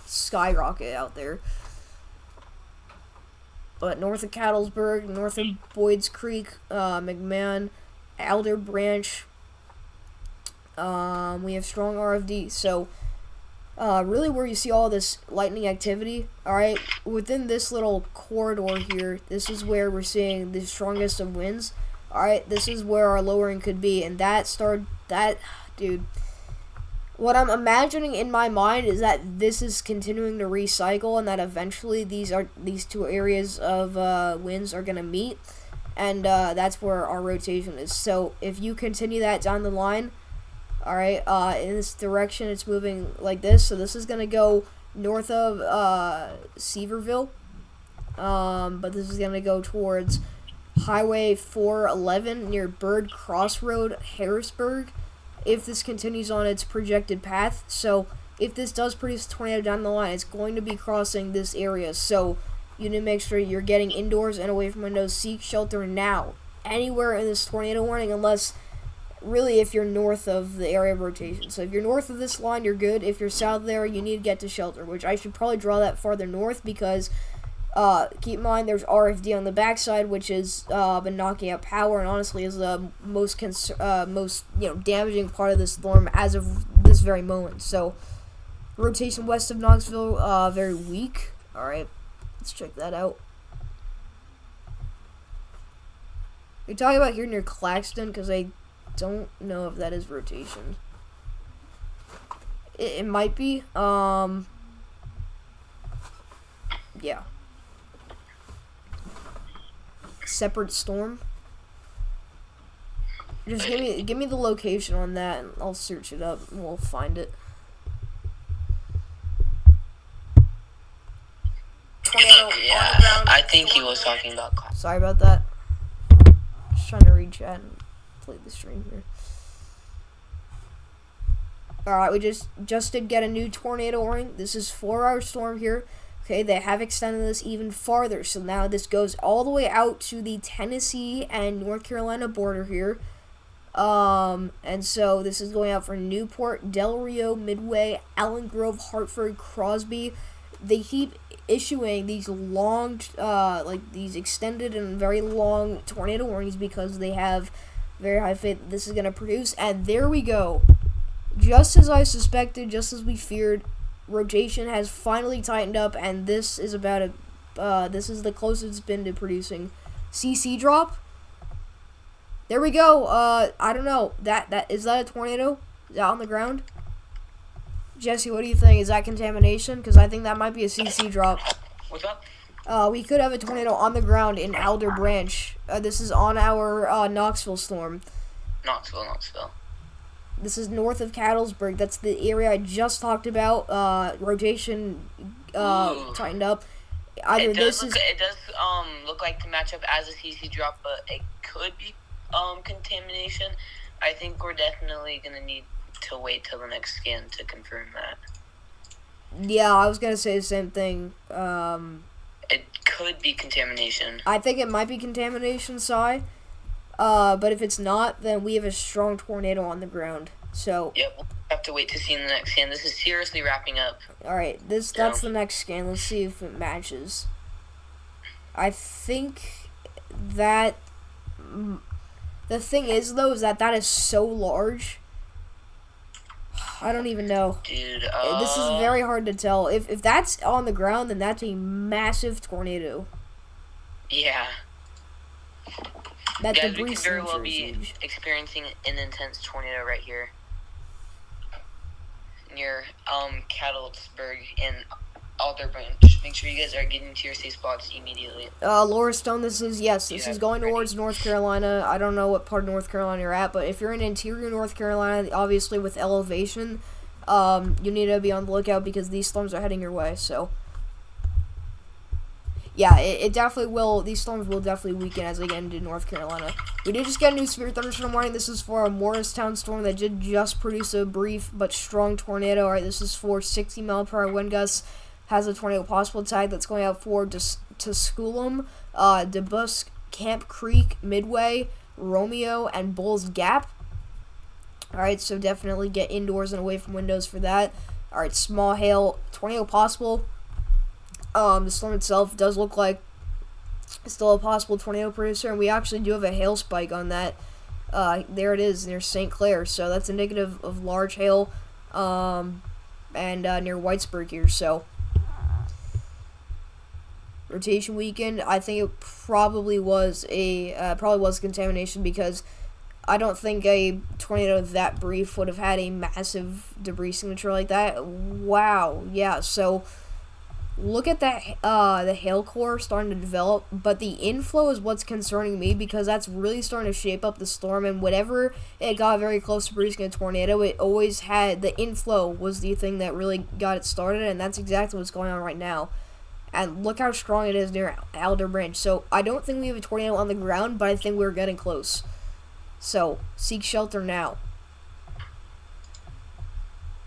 Speaker 1: skyrocket out there. But north of Cattlesburg, north of Boyd's Creek, McMahon, Alder Branch, we have strong RFD. So really where you see all this lightning activity, alright, within this little corridor here, this is where we're seeing the strongest of winds. Alright, this is where our lowering could be, and dude, what I'm imagining in my mind is that this is continuing to recycle, and that eventually these two areas of winds are going to meet, and that's where our rotation is. So if you continue that down the line, alright, in this direction it's moving like this, so this is going to go north of Seaverville, but this is going to go towards Highway 411 near Bird Crossroad, Harrisburg, if this continues on its projected path. So if this does produce a tornado down the line, it's going to be crossing this area, so you need to make sure you're getting indoors and away from windows. Seek shelter now anywhere in this tornado warning, unless really if you're north of the area of rotation. So if you're north of this line, you're good. If you're south there, you need to get to shelter, which I should probably draw that farther north, because keep in mind there's RFD on the backside, which has been knocking out power, and honestly is the most damaging part of this storm as of this very moment. So rotation west of Knoxville, very weak. Alright, let's check that out. You're talking about here near Claxton, because I don't know if that is rotation. It might be. Yeah. Separate storm. Just give me the location on that, and I'll search it up and we'll find it.
Speaker 3: Yeah, I think he was talking about.
Speaker 1: Sorry about that. Just trying to read chat and play the stream here. Alright, we just did get a new tornado warning. This is 4-hour storm here. Okay, they have extended this even farther, so now this goes all the way out to the Tennessee and North Carolina border here. And so this is going out for Newport, Del Rio, Midway, Allen Grove, Hartford, Crosby. They keep issuing these long, these extended and very long tornado warnings because they have very high faith that this is going to produce. And there we go. Just as I suspected, just as we feared, rotation has finally tightened up, and this is this is the closest it's been to producing CC drop. There we go. I don't know. Is that a tornado? Is that on the ground? Jesse, what do you think? Is that contamination? Because I think that might be a CC drop.
Speaker 3: What's up?
Speaker 1: We could have a tornado on the ground in Alder Branch. This is on our Knoxville storm.
Speaker 3: Knoxville.
Speaker 1: This is north of Cattlesburg. That's the area I just talked about. Rotation tightened up.
Speaker 3: It does look like to match up as a CC drop, but it could be contamination. I think we're definitely going to need to wait till the next scan to confirm that.
Speaker 1: Yeah, I was going to say the same thing.
Speaker 3: It could be contamination.
Speaker 1: I think it might be contamination, Sai. But if it's not, then we have a strong tornado on the ground. So,
Speaker 3: Yep, we'll have to wait to see in the next scan. This is seriously wrapping up.
Speaker 1: alright, that's the next scan. Let's see if it matches. I think that... The thing is, though, is that is so large. I don't even know.
Speaker 3: Dude,
Speaker 1: This is very hard to tell. If that's on the ground, then that's a massive tornado.
Speaker 3: Yeah.
Speaker 1: That
Speaker 3: Guys, we
Speaker 1: debris
Speaker 3: could very well
Speaker 1: signature is
Speaker 3: be
Speaker 1: huge.
Speaker 3: experiencing an intense tornado right here. Near, Cattlesburg and Alder Branch. Make sure you guys are getting to your safe spots immediately.
Speaker 1: Laura Stone, this is
Speaker 3: Yeah,
Speaker 1: going
Speaker 3: ready.
Speaker 1: towards North Carolina. I don't know what part of North Carolina you're at, but if you're in interior North Carolina, obviously with elevation, you need to be on the lookout because these storms are heading your way. So, yeah, it definitely will. These storms will definitely weaken as they get into North Carolina. We did just get a new severe thunderstorm warning. This is for a Morristown storm that did just produce a brief but strong tornado. All right, this is for 60-mile-per-hour wind gusts. Has a tornado possible tag that's going out for Tusculum, DeBusk, Camp Creek, Midway, Romeo, and Bulls Gap. Alright, so definitely get indoors and away from windows for that. Alright, small hail, tornado possible. The storm itself does look like still a possible tornado producer, and we actually do have a hail spike on that. There it is, near St. Clair, so that's indicative of large hail, and near Whitesburg here, so... Rotation weekend, I think it probably was contamination because I don't think a tornado that brief would have had a massive debris signature like that. Wow, yeah. So look at that, the hail core starting to develop, but the inflow is what's concerning me because that's really starting to shape up the storm. And whenever it got very close to producing a tornado, it always had the inflow was the thing that really got it started, and that's exactly what's going on right now. And look how strong it is near Alder Branch. So I don't think we have a tornado on the ground, but I think we're getting close. So seek shelter now.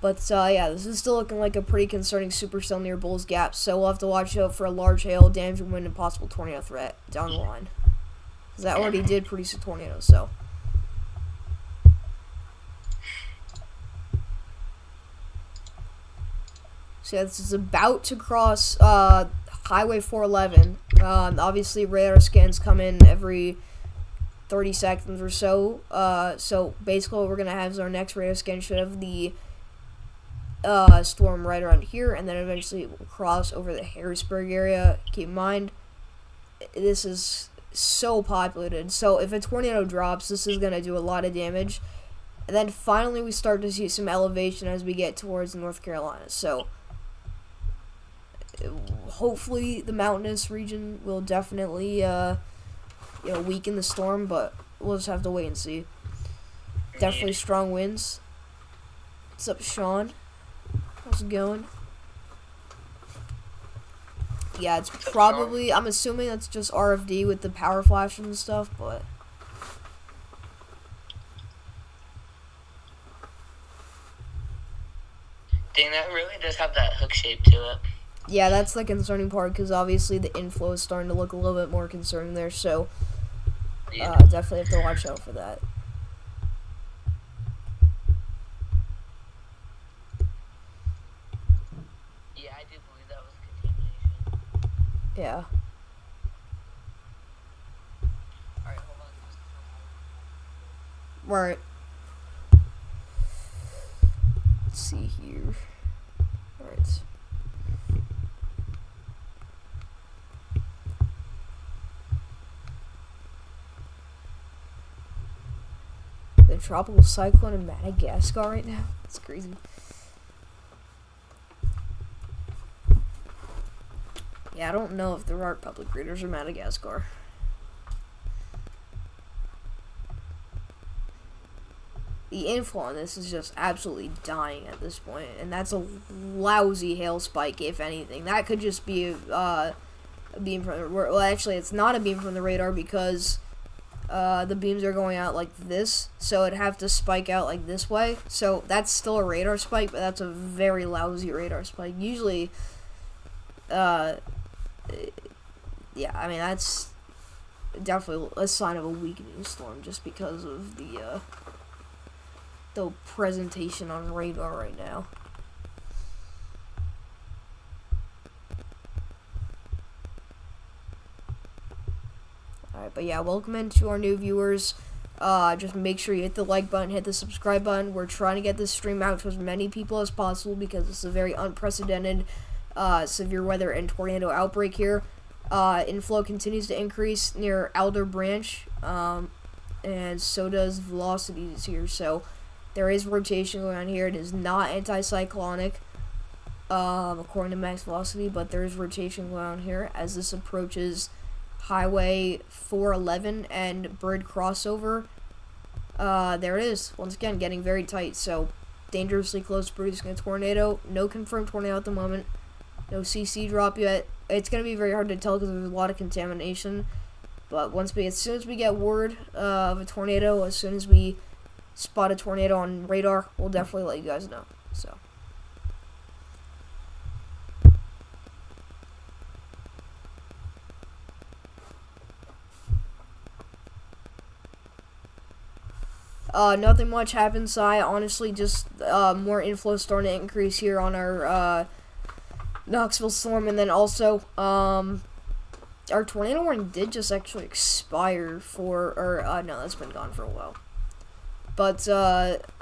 Speaker 1: But yeah, this is still looking like a pretty concerning supercell near Bulls Gap. So we'll have to watch out for a large hail, damaging wind, and possible tornado threat down the line. Because that already did produce a tornado. So. So yeah, this is about to cross Highway 411. Obviously, radar scans come in every 30 seconds or so. So basically, what we're gonna have is our next radar scan should have the storm right around here, and then eventually it will cross over the Harrisburg area. Keep in mind, this is so populated. So if a tornado drops, this is gonna do a lot of damage. And then finally, we start to see some elevation as we get towards North Carolina. So. Hopefully the mountainous region will definitely weaken the storm, but we'll just have to wait and see. Definitely strong winds. What's up, Sean? How's it going? Yeah, it's probably, I'm assuming that's just RFD with the power flash and stuff, but
Speaker 3: Dang, that really does have that hook shape to it.
Speaker 1: yeah, that's the concerning part because obviously the inflow is starting to look a little bit more concerning there, so definitely have to watch out for that.
Speaker 3: Yeah, I do believe that was contamination.
Speaker 1: Yeah.
Speaker 3: Alright, hold on.
Speaker 1: Right. Let's see here. Alright. The tropical cyclone in Madagascar right now? That's crazy. Yeah, I don't know if there are public readers in Madagascar. The inflow on this is just absolutely dying at this point, and that's a lousy hail spike, if anything. That could just be a beam from the... Well, actually, it's not a beam from the radar because the beams are going out like this, so it'd have to spike out like this way. So that's still a radar spike, but that's a very lousy radar spike. Usually, yeah, I mean, that's definitely a sign of a weakening storm just because of the the presentation on radar right now. Alright, but yeah, welcome into our new viewers. Just make sure you hit the like button, hit the subscribe button. We're trying to get this stream out to as many people as possible because it's a very unprecedented severe weather and tornado outbreak here. Inflow continues to increase near Alder Branch, and so does velocities here. So there is rotation going on here. It is not anticyclonic, according to max velocity, but there is rotation going on here as this approaches Highway 411 and Bird crossover. There it is. Once again, getting very tight. So dangerously close to producing a tornado. No confirmed tornado at the moment. No CC drop yet. It's going to be very hard to tell because there's a lot of contamination. But as soon as we get word of a tornado, as soon as we spot a tornado on radar, we'll definitely let you guys know. So. Nothing much happened, Sai. Honestly, just more inflow starting to increase here on our Knoxville storm, and then also our tornado warning did just actually expire no, that's been gone for a while. But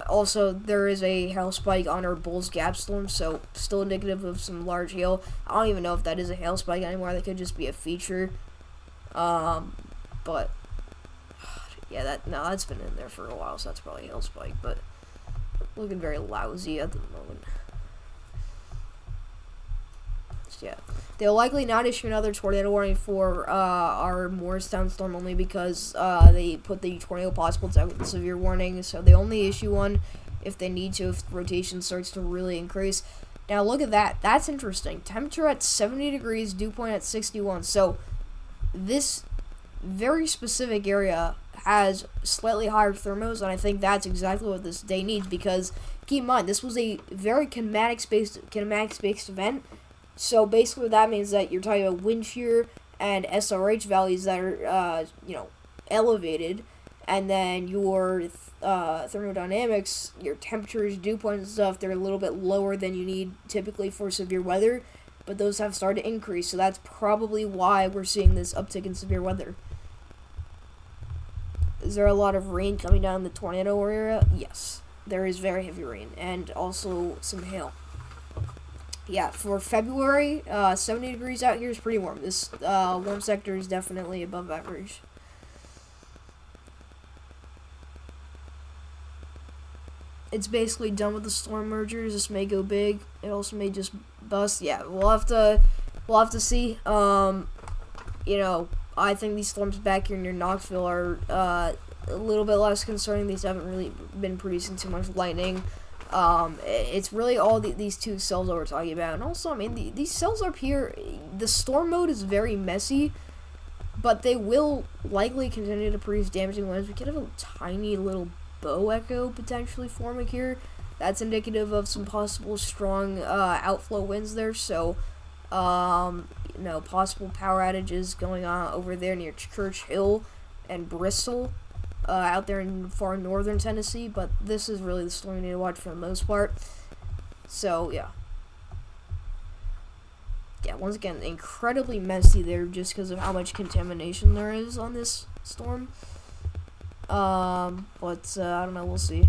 Speaker 1: also there is a hail spike on our Bulls Gap storm, so still indicative of some large hail. I don't even know if that is a hail spike anymore. That could just be a feature. But yeah, that's been in there for a while, so that's probably a hail spike, but looking very lousy at the moment. So yeah, they'll likely not issue another tornado warning for our Morristown storm only because they put the tornado possibles out with the severe warning, so they only issue one if they need to, if the rotation starts to really increase. Now look at that. That's interesting. Temperature at 70 degrees, dew point at 61. So this very specific area has slightly higher thermos, and I think that's exactly what this day needs, because keep in mind, this was a very kinematics-based event, so basically what that means that you're talking about wind shear and SRH values that are, elevated, and then your thermodynamics, your temperatures, dew points and stuff, they're a little bit lower than you need typically for severe weather, but those have started to increase, so that's probably why we're seeing this uptick in severe weather. Is there a lot of rain coming down in the tornado area? Yes, there is very heavy rain, and also some hail. Yeah, for February, 70 degrees out here is pretty warm. This warm sector is definitely above average. It's basically done with the storm mergers. This may go big. It also may just bust. Yeah, we'll have to see. I think these storms back here near Knoxville are a little bit less concerning. These haven't really been producing too much lightning. It's really all these two cells that we're talking about. And also, I mean, these cells up here, the storm mode is very messy, but they will likely continue to produce damaging winds. We could have a tiny little bow echo potentially forming here. That's indicative of some possible strong outflow winds there. So, possible power outages going on over there near Church Hill and Bristol, out there in far northern Tennessee, but this is really the storm you need to watch for the most part. So, yeah. Yeah, once again, incredibly messy there just because of how much contamination there is on this storm. I don't know, we'll see.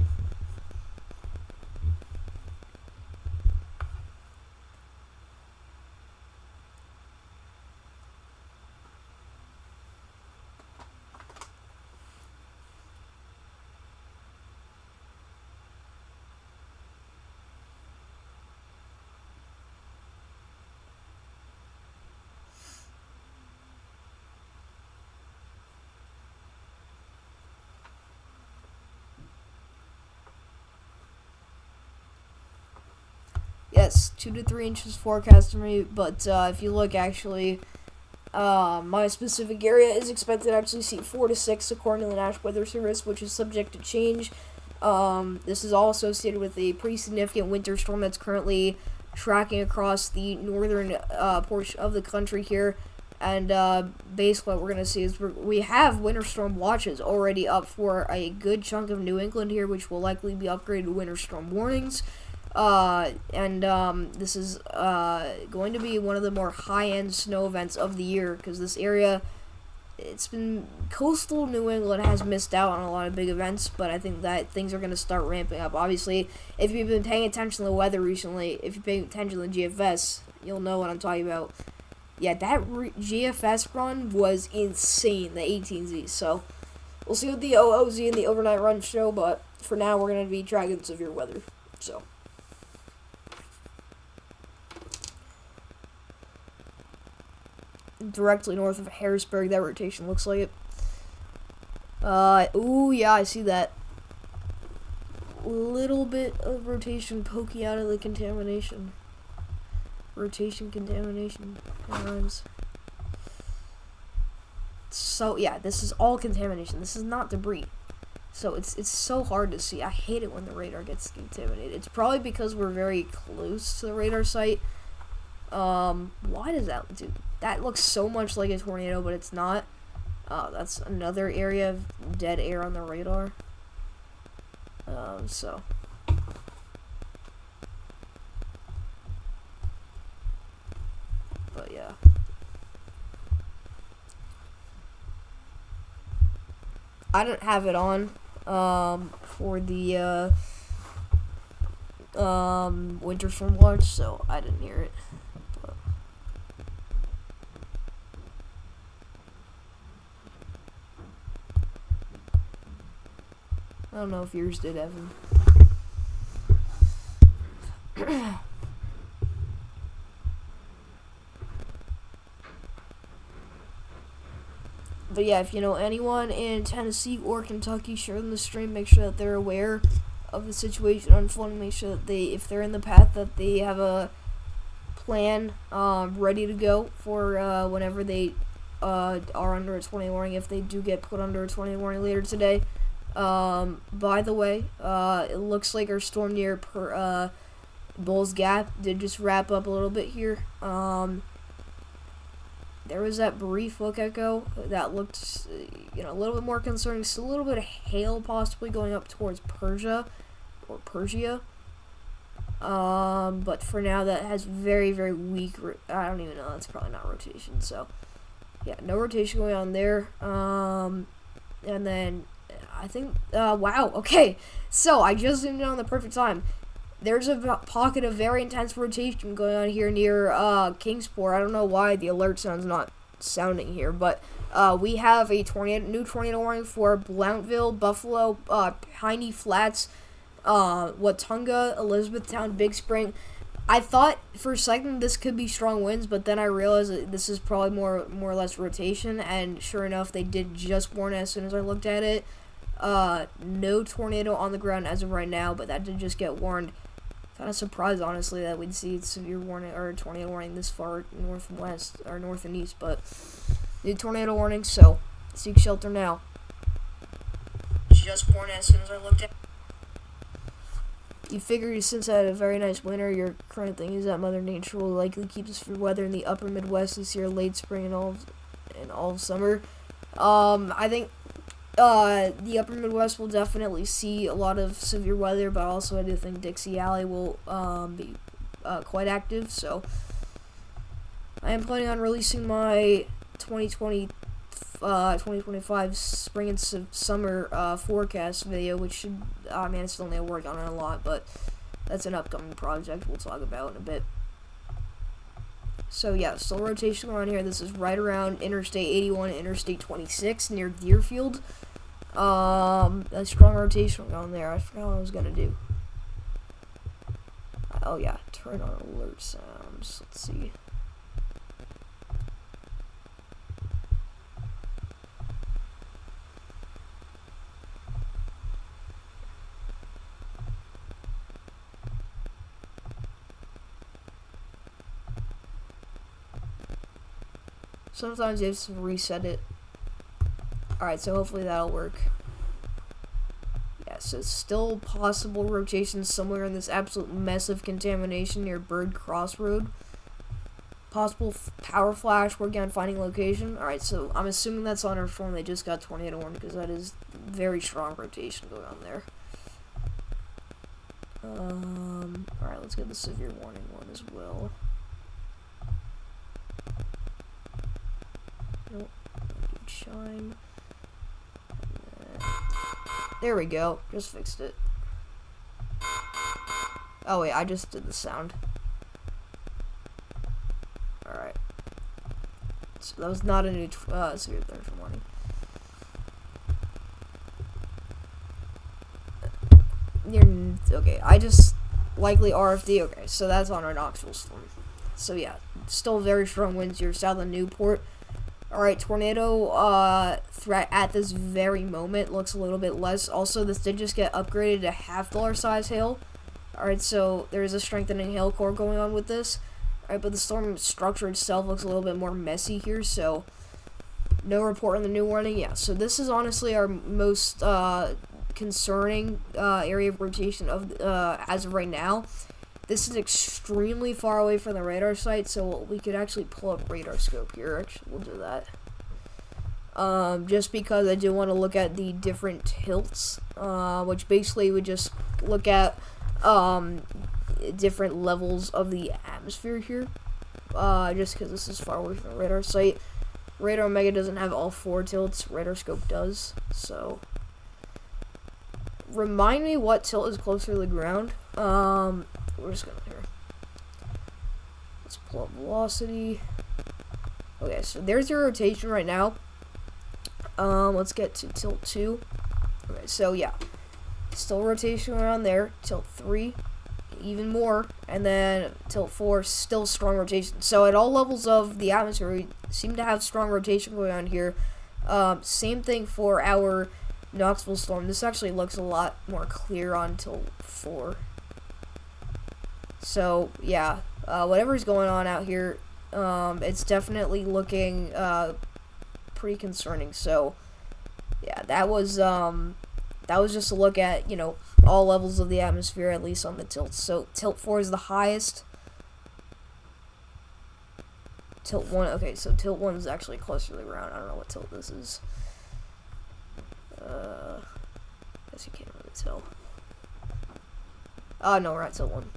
Speaker 1: Yes, 2 to 3 inches forecast for me, but if you look, actually, my specific area is expected to actually see 4 to 6 according to the National Weather Service, which is subject to change. This is all associated with a pretty significant winter storm that's currently tracking across the northern portion of the country here, And basically what we're going to see is we have winter storm watches already up for a good chunk of New England here, which will likely be upgraded to winter storm warnings. This is going to be one of the more high-end snow events of the year, because this area, it's been coastal New England has missed out on a lot of big events, but I think that things are going to start ramping up. Obviously, if you've been paying attention to the weather recently, if you're paying attention to the GFS, you'll know what I'm talking about. Yeah, that GFS run was insane, the 18Z. So we'll see what the OOZ and the overnight run show, but for now we're going to be tracking severe weather. So directly north of Harrisburg, that rotation looks like it. Ooh, yeah, I see that. Little bit of rotation poking out of the contamination. Rotation, contamination, rhymes. So, yeah, this is all contamination. This is not debris. So, it's so hard to see. I hate it when the radar gets contaminated. It's probably because we're very close to the radar site. Why does that do? That looks so much like a tornado, but it's not. That's another area of dead air on the radar. So. But yeah. I didn't have it on, for the, winter storm watch, so I didn't hear it. But I don't know if yours did, Evan. But yeah, if you know anyone in Tennessee or Kentucky, share them the stream. Make sure that they're aware of the situation unfolding. Make sure that if they're in the path, that they have a plan ready to go for whenever they are under a 20 warning, if they do get put under a 20 warning later today. By the way, it looks like our storm near Bulls Gap did just wrap up a little bit here. There was that brief look echo that looked, a little bit more concerning. Still a little bit of hail possibly going up towards Persia. But for now, that has very, very weak, I don't even know, that's probably not rotation. So, yeah, no rotation going on there. And then, I think, wow, okay. So, I just zoomed in on the perfect time. There's a pocket of very intense rotation going on here near Kingsport. I don't know why the alert sound's not sounding here, but we have a new tornado warning for Blountville, Buffalo, Piney Flats, Watunga, Elizabethtown, Big Spring. I thought for a second this could be strong winds, but then I realized that this is probably more or less rotation, and sure enough, they did just warn as soon as I looked at it. No tornado on the ground as of right now, but that did just get warned. Kind of surprised, honestly, that we'd see severe warning or tornado warning this far north and west, or north and east, but new tornado warning, so seek shelter now. Just warned as soon as I looked at. You figure since I had a very nice winter, your current thing is that Mother Nature will likely keep us for weather in the upper Midwest this year, late spring and all of summer. I think the upper Midwest will definitely see a lot of severe weather, but also I do think Dixie Alley will be quite active. So I am planning on releasing my 2025 spring and summer forecast video, which should, I still need to work on it a lot, but that's an upcoming project we'll talk about in a bit. So yeah, still rotation around here. This is right around Interstate 81 and Interstate 26 near Deerfield. A strong rotation going there. I forgot what I was gonna do. Oh yeah, turn on alert sounds. Let's see. Sometimes you have to reset it. Alright, so hopefully that'll work. Yeah, so still possible rotation somewhere in this absolute mess of contamination near Bird Crossroad. possible power flash, working on finding location. Alright, so I'm assuming that's on our storm. They just got tornado warning because that is very strong rotation going on there. Alright, let's get the severe warning one as well. Nope, shine. There we go, just fixed it. Oh wait, I just did the sound. Alright. So that was not a new severe thunderstorm warning. Okay, I just likely RFD. Okay, so that's on our Knoxville storm. So yeah, still very strong winds here south of Newport. Alright, tornado threat at this very moment looks a little bit less. Also, this did just get upgraded to $half size hail. Alright, so there is a strengthening hail core going on with this. Alright, but the storm structure itself looks a little bit more messy here, so no report on the new warning. Yeah, so this is honestly our most concerning area of rotation of as of right now. This is extremely far away from the radar site, so we could actually pull up radar scope here. Actually, we'll do that. Just because I do want to look at the different tilts, which basically would just look at different levels of the atmosphere here. Just because this is far away from the radar site. Radar Omega doesn't have all 4 tilts. Radar scope does. So, remind me what tilt is closer to the ground. We're just gonna here. Let's pull up velocity. Okay, so there's your rotation right now. Let's get to tilt 2. Okay, so yeah, still rotation around there. Tilt 3, even more, and then tilt 4, still strong rotation. So at all levels of the atmosphere, we seem to have strong rotation going on here. Same thing for our Knoxville storm. This actually looks a lot more clear on tilt 4. So yeah, whatever's going on out here, it's definitely looking pretty concerning. So yeah, that was just a look at, you know, all levels of the atmosphere, at least on the tilts. So tilt 4 is the highest. Tilt 1, okay, so tilt 1 is actually closer to the ground. I don't know what tilt this is. Guess you can't really tell. Oh no, we're at tilt 1.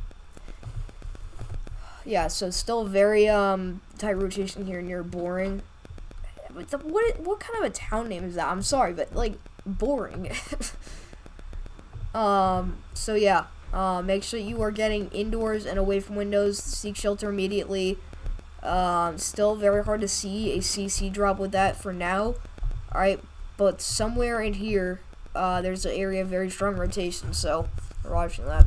Speaker 1: Yeah, so still very tight rotation here near Boring. What kind of a town name is that? I'm sorry, but like Boring. So yeah, make sure you are getting indoors and away from windows. Seek shelter immediately. Still very hard to see a CC drop with that for now. Alright, but somewhere in here, there's an area of very strong rotation, so we're watching that.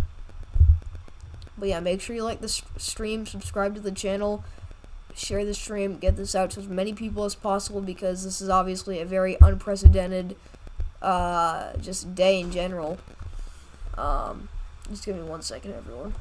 Speaker 1: But yeah, make sure you like the stream, subscribe to the channel, share the stream, get this out to as many people as possible, because this is obviously a very unprecedented just day in general. Just give me 1 second, everyone.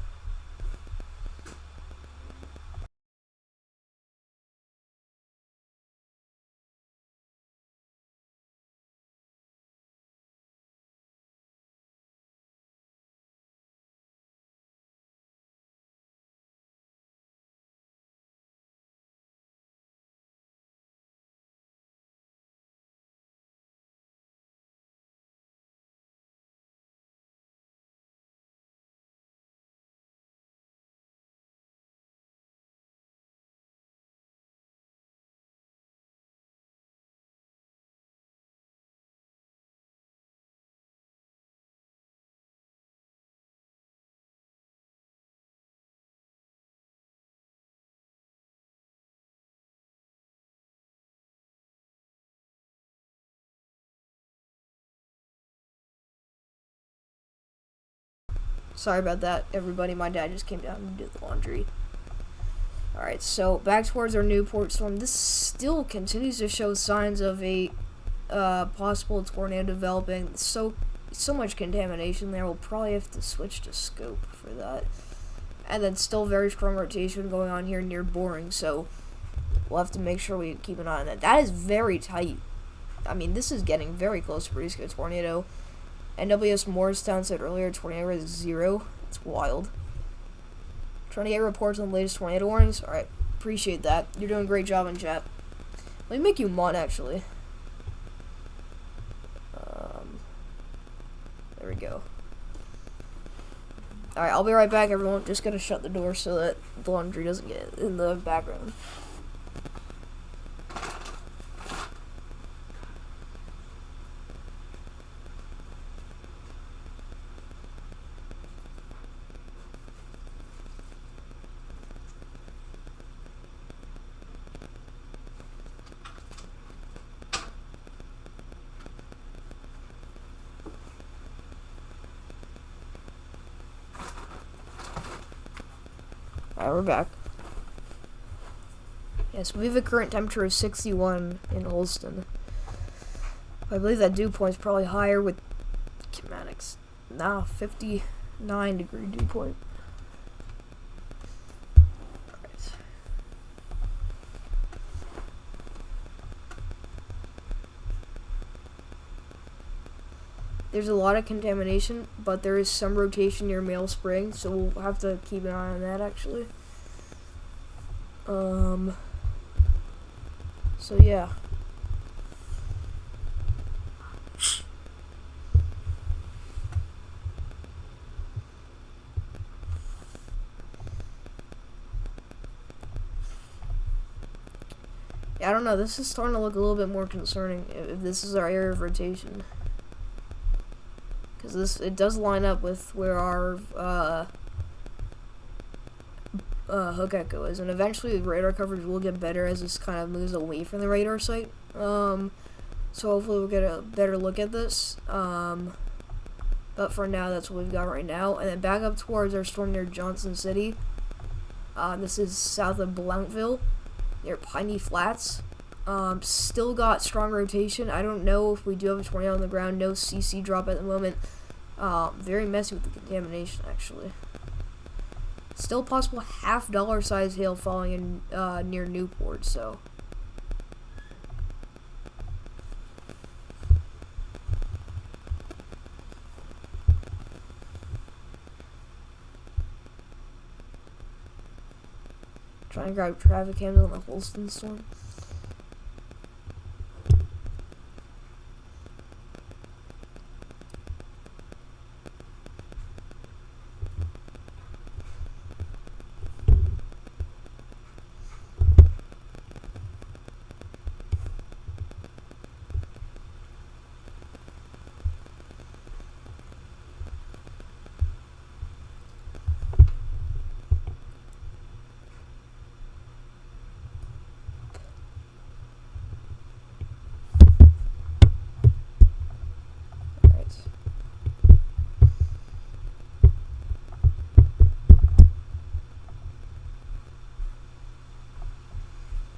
Speaker 1: Sorry about that, everybody. My dad just came down and did the laundry. Alright, so back towards our Newport storm. This still continues to show signs of a possible tornado developing. So much contamination there. We'll probably have to switch to scope for that. And then still very strong rotation going on here near Boring, so we'll have to make sure we keep an eye on that. That is very tight. I mean, this is getting very close to producing a tornado. NWS Morristown said earlier tornado is 0. It's wild. Trying to get reports on the latest tornado warnings. Alright. Appreciate that. You're doing a great job in chat. Let me make you mod, actually. There we go. Alright, I'll be right back, everyone. Just gonna shut the door so that the laundry doesn't get in the background. Alright, we're back. Yes, we have a current temperature of 61 in Holston. I believe that dew point is probably higher with kinematics. Nah, 59 degree dew point. Alright. There's a lot of contamination, but there is some rotation near Mail Spring, so we'll have to keep an eye on that, actually. So yeah. Yeah, I don't know, this is starting to look a little bit more concerning if this is our area of rotation. Because it does line up with where our hook echo is, and eventually the radar coverage will get better as this kind of moves away from the radar site. So hopefully we'll get a better look at this. But for now, that's what we've got right now. And then back up towards our storm near Johnson City. This is south of Blountville, near Piney Flats. Still got strong rotation. I don't know if we do have a tornado on the ground. No CC drop at the moment. Very messy with the contamination, actually. Still possible $half size hail falling in near Newport, so. Trying to grab traffic cams on the Holston storm.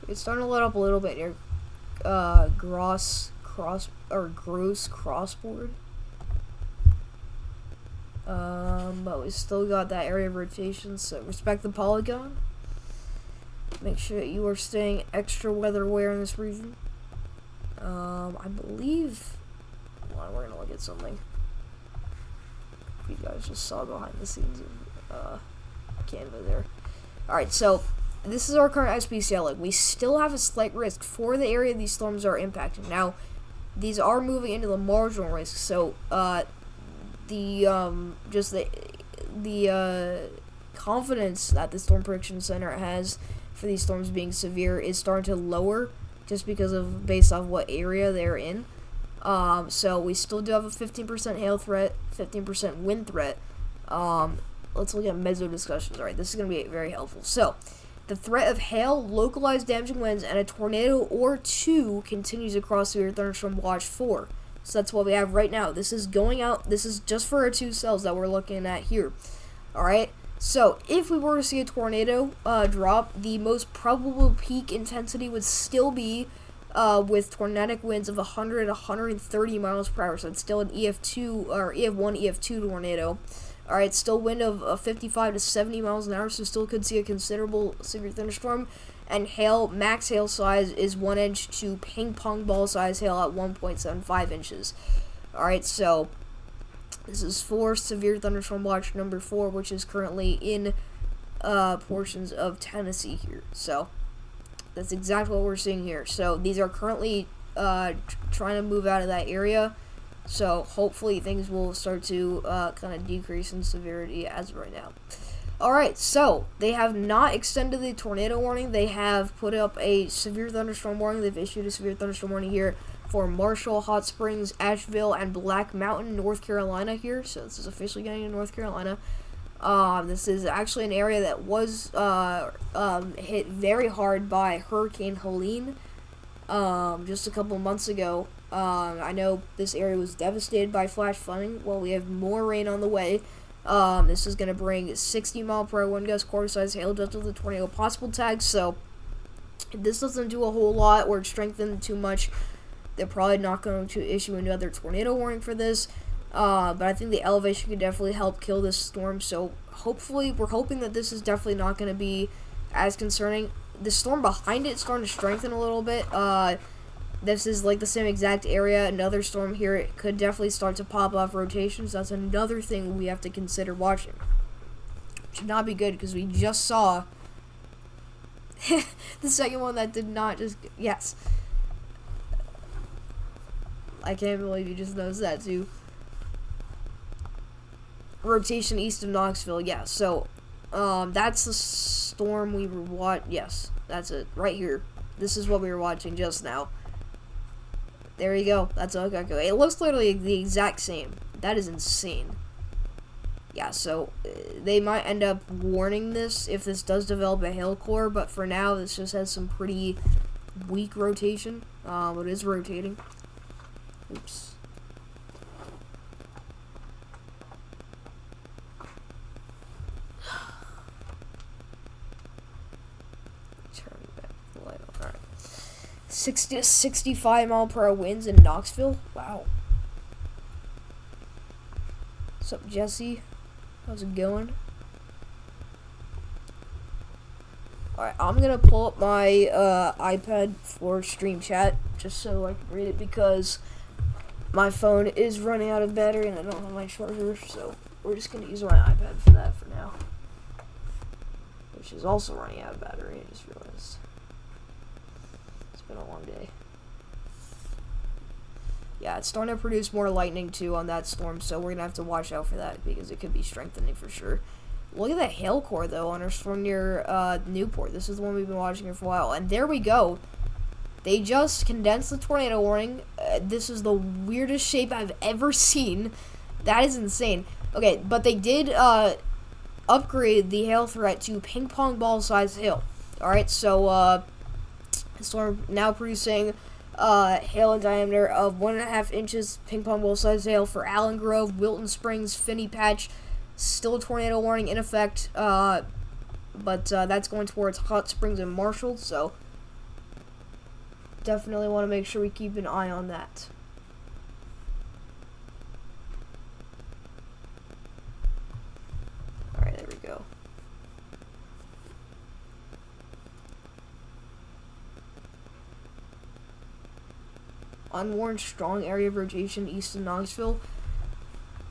Speaker 1: It's starting to let up a little bit near Gross Crossboard. But we still got that area of rotation, so respect the polygon. Make sure that you are staying extra weather aware in this region. I believe. Hold on, we're gonna look at something. You guys just saw behind the scenes of Canva there. Alright, so this is our current SPC outlook. We still have a slight risk for the area these storms are impacting. Now, these are moving into the marginal risk, so the confidence that the Storm Prediction Center has for these storms being severe is starting to lower, just because of based off what area they're in. So we still do have a 15% hail threat, 15% wind threat. Let's look at meso discussions. Alright, this is going to be very helpful. So, the threat of hail, localized damaging winds, and a tornado or two continues across severe thunderstorm watch 4. So that's what we have right now. This is going out. This is just for our 2 cells that we're looking at here. Alright, so if we were to see a tornado drop, the most probable peak intensity would still be with tornadic winds of 100 to 130 miles per hour. So it's still an EF2 or EF1, EF2 tornado. Alright, still wind of 55 to 70 miles an hour, so still could see a considerable severe thunderstorm. And hail, max hail size is 1 inch to ping pong ball size hail at 1.75 inches. Alright, so this is for severe thunderstorm watch number 4, which is currently in portions of Tennessee here. So that's exactly what we're seeing here. So these are currently trying to move out of that area. So hopefully things will start to kind of decrease in severity as of right now. Alright, so they have not extended the tornado warning. They have put up a severe thunderstorm warning. They've issued a severe thunderstorm warning here for Marshall, Hot Springs, Asheville, and Black Mountain, North Carolina here. So this is officially getting to North Carolina. This is actually an area that was hit very hard by Hurricane Helene just a couple months ago. I know this area was devastated by flash flooding. Well, we have more rain on the way. This is going to bring 60-mile-per-hour wind gusts, quarter-size hail, just with the tornado possible tag. So this doesn't do a whole lot or strengthen too much. They're probably not going to issue another tornado warning for this. But I think the elevation could definitely help kill this storm. So hopefully, we're hoping that this is definitely not going to be as concerning. The storm behind it is starting to strengthen a little bit. This is like the same exact area. Another storm here, it could definitely start to pop off rotations. That's another thing we have to consider watching. Should not be good because we just saw the second one that did not just, yes. I can't believe you just noticed that too. Rotation east of Knoxville, yeah. So, that's the storm we were watching. Yes, that's it, right here. This is what we were watching just now. There you go. That's okay. It looks literally the exact same. That is insane. Yeah, so they might end up warning this if this does develop a hail core, but for now, this just has some pretty weak rotation. It is rotating. Oops. Turn back the light on. Alright. 60 to 65-mile-per-hour winds in Knoxville. Wow. What's up, Jesse? How's it going? Alright, I'm gonna pull up my iPad for stream chat just so I can read it because my phone is running out of battery and I don't have my charger, so we're just gonna use my iPad for that for now. Which is also running out of battery, I just realized. It's been a long day. Yeah, it's starting to produce more lightning too on that storm, so we're gonna have to watch out for that because it could be strengthening for sure. Look at that hail core though on our storm near Newport. This is the one we've been watching here for a while, and there we go. They just condensed the tornado warning. This is the weirdest shape I've ever seen. That is insane. Okay, but they did upgrade the hail threat to ping pong ball size hail. Alright, so the storm now producing hail in diameter of 1.5 inches, ping pong ball size hail for Allen Grove, Wilton Springs, Finney Patch. Still a tornado warning in effect, but that's going towards Hot Springs and Marshall, so definitely want to make sure we keep an eye on that. Alright, there we go. Unwarned strong area of rotation east of Knoxville.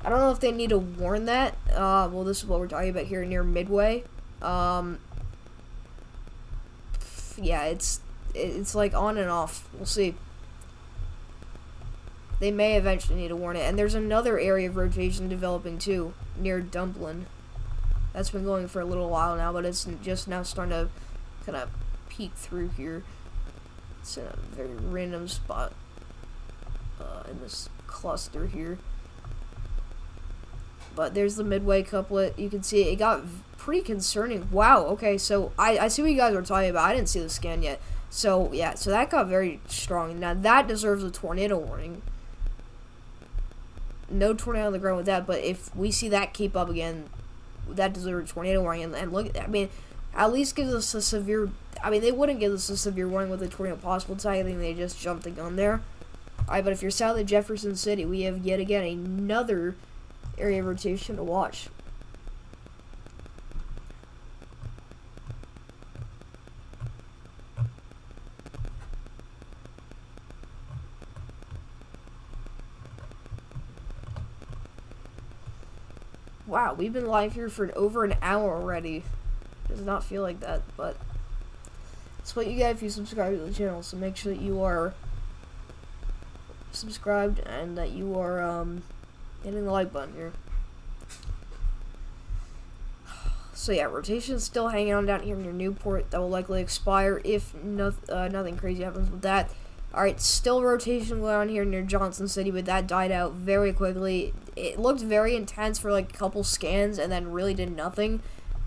Speaker 1: I don't know if they need to warn that. Well, this is what we're talking about here near Midway. Yeah, it's like on and off. We'll see. They may eventually need to warn it. And there's another area of rotation developing too, near Dumplin. That's been going for a little while now, but it's just now starting to kind of peek through here. It's in a very random spot in this cluster here. But there's the Midway couplet. You can see it got pretty concerning. Wow, okay, so I see what you guys are talking about. I didn't see the scan yet. So, yeah, so that got very strong. Now, that deserves a tornado warning. No tornado on the ground with that, but if we see that keep up again, that deserves a tornado warning. And look, I mean, at least gives us a severe... I mean, they wouldn't give us a severe warning with a tornado possible tag. I think they just jumped the gun there. Alright, but if you're south of Jefferson City, we have yet again another area of rotation to watch. Wow, we've been live here for over an hour already. does not feel like that, but it's what you get if you subscribe to the channel. So make sure that you are subscribed and that you are hitting the like button here. So yeah, rotation is still hanging on down here near Newport. That will likely expire if nothing crazy happens with that. Alright, still rotation going on here near Johnson City, but that died out very quickly. It looked very intense for like a couple scans and then really did nothing.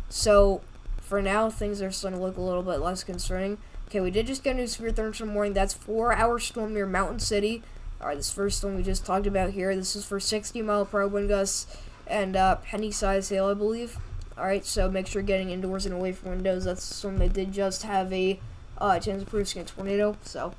Speaker 1: So for now, things are starting to look a little bit less concerning. Okay, we did just get a new severe thunderstorm warning. That's 4-hour storm near Mountain City. Alright, this first storm we just talked about here. This is for 60-mile-per-hour wind gusts and penny-sized hail, I believe. Alright, so make sure you're getting indoors and away from windows. That's the storm that did just have a chance of producing a tornado. So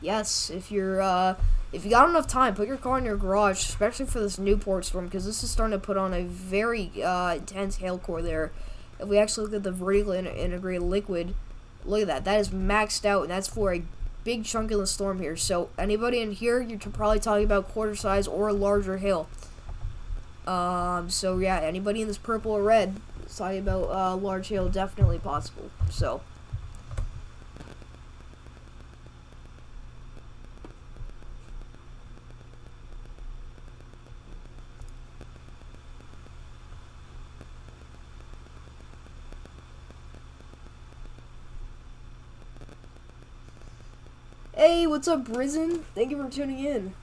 Speaker 1: yes, if you got enough time, put your car in your garage, especially for this Newport storm, because this is starting to put on a very intense hail core there. If we actually look at the vertically integrated liquid, look at that. That is maxed out, and that's for a big chunk of the storm here. So anybody in here, you're probably talking about quarter size or larger hail. So yeah, anybody in this purple or red is talking about large hail, definitely possible. So hey, what's up, Risen? Thank you for tuning in.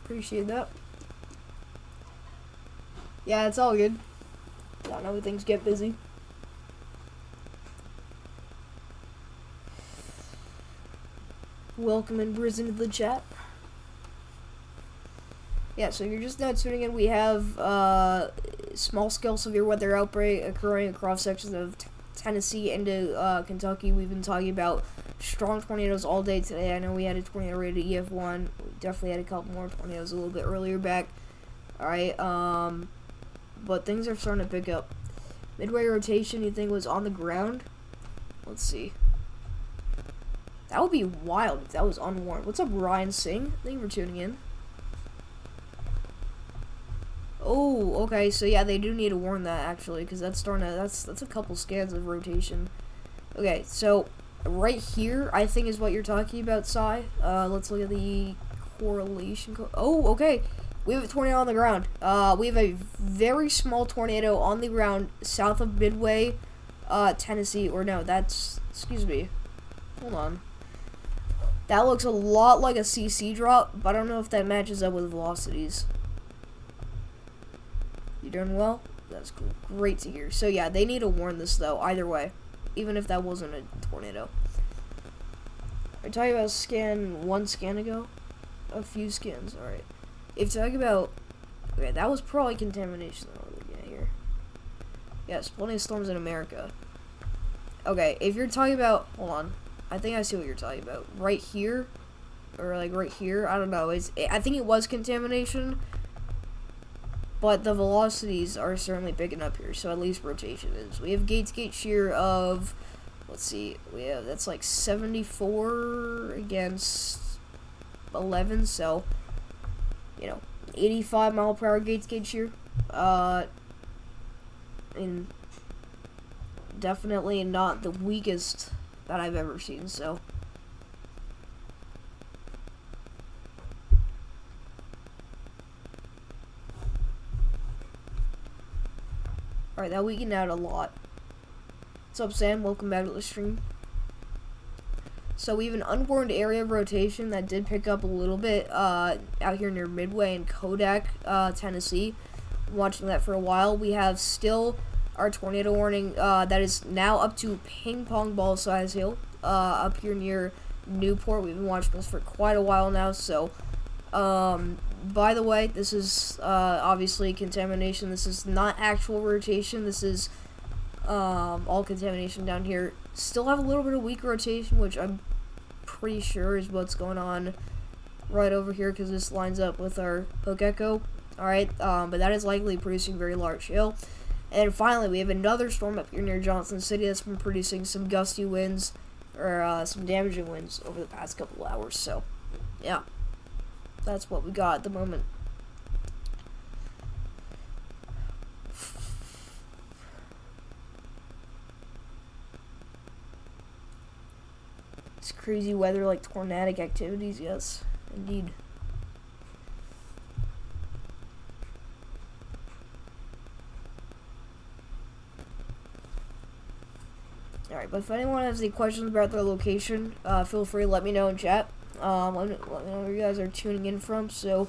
Speaker 1: Appreciate that. Yeah, it's all good. I know things get busy. Welcome in, Risen, to the chat. Yeah, so you're just now tuning in. We have small-scale severe weather outbreak occurring across sections of Tennessee into Kentucky. We've been talking about strong tornadoes all day today. I know we had a tornado rated EF1. We definitely had a couple more tornadoes a little bit earlier back. Alright, but things are starting to pick up. Midway rotation, you think, was on the ground? Let's see. That would be wild if that was unwarned. What's up, Ryan Singh? Thank you for tuning in. Oh, okay, so yeah, they do need to warn that, actually, because that's starting to, that's a couple scans of rotation. Okay, so right here, I think, is what you're talking about, Sai. Let's look at the correlation. Oh, okay. We have a tornado on the ground. We have a very small tornado on the ground south of Midway, Tennessee. Or no, that's, excuse me. Hold on. That looks a lot like a CC drop, but I don't know if that matches up with velocities. You doing well? That's cool. Great to hear. So yeah, they need to warn this though, either way. Even if that wasn't a tornado. I talking about one scan ago? A few scans, alright. If you're talking about, okay, that was probably contamination that we're looking at here. Yes, plenty of storms in America. Okay, if you're talking about, hold on, I think I see what you're talking about. Right here, or like right here, I don't know. I think it was contamination, but the velocities are certainly picking up here, so at least rotation is. We have gate shear of, let's see, that's like 74 against 11, so, you know, 85-mile-per-hour gate shear. And definitely not the weakest that I've ever seen, so. Alright, that weakened out a lot. What's up, Sam? Welcome back to the stream. So we have an unwarned area of rotation that did pick up a little bit out here near Midway and Kodak, Tennessee. I'm watching that for a while. We have still our tornado warning that is now up to ping pong ball size hail up here near Newport. We've been watching this for quite a while now. So, by the way, this is obviously contamination. This is not actual rotation. This is all contamination down here. Still have a little bit of weak rotation, which I'm pretty sure is what's going on right over here, because this lines up with our poke echo. Alright, but that is likely producing very large hail. And finally, we have another storm up here near Johnson City that's been producing some gusty winds, or some damaging winds over the past couple hours. So, yeah, that's what we got at the moment. It's crazy weather like tornadic activities, yes, indeed. Alright, but if anyone has any questions about their location, feel free to let me know in chat. Let me know where you guys are tuning in from, so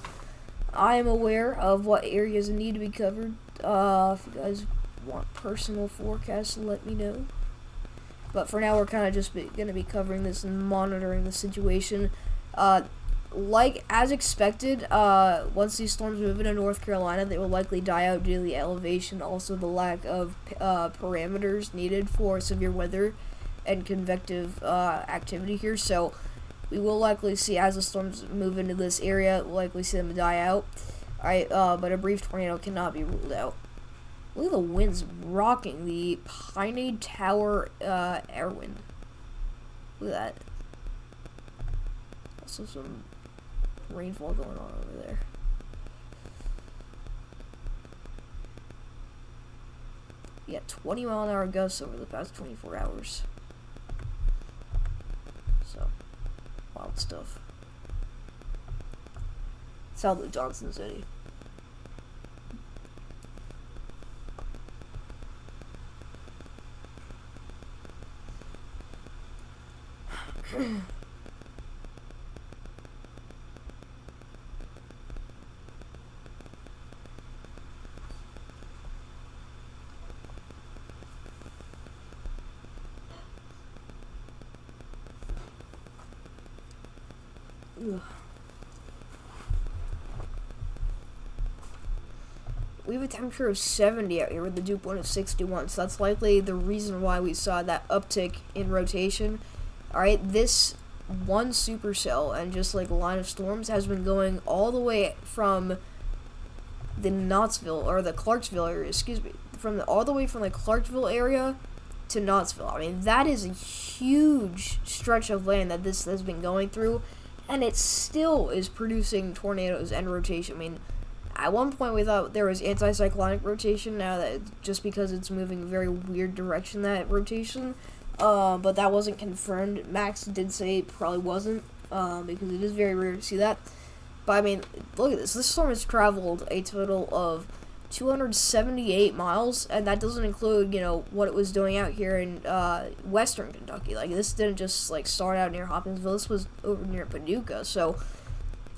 Speaker 1: I am aware of what areas need to be covered. If you guys want personal forecasts, let me know. But for now, we're kind of just going to be covering this and monitoring the situation. Like, as expected, once these storms move into North Carolina, they will likely die out due to the elevation, also the lack of parameters needed for severe weather and convective activity here. So we will likely see, as the storms move into this area, we'll likely see them die out. Alright, but a brief tornado cannot be ruled out. Look at the winds rocking the Pineade Tower air wind. Look at that. Also some rainfall going on over there. Yeah, 20 mile an hour gusts over the past 24 hours. So, wild stuff. South of Johnson City. Ugh. We have a temperature of 70 out here with the dew point of 61, so that's likely the reason why we saw that uptick in rotation. Alright, this one supercell and just like line of storms has been going all the way from the Knoxville, or the Clarksville area, excuse me, all the way from the Clarksville area to Knoxville. I mean, that is a huge stretch of land that this has been going through, and it still is producing tornadoes and rotation. I mean, at one point we thought there was anticyclonic rotation, now that just because it's moving a very weird direction, that rotation, but that wasn't confirmed. Max did say it probably wasn't, because it is very rare to see that. But I mean, look at this. This storm has traveled a total of 278 miles, and that doesn't include, you know, what it was doing out here in western Kentucky. Like, this didn't just like start out near Hopkinsville. This was over near Paducah. So,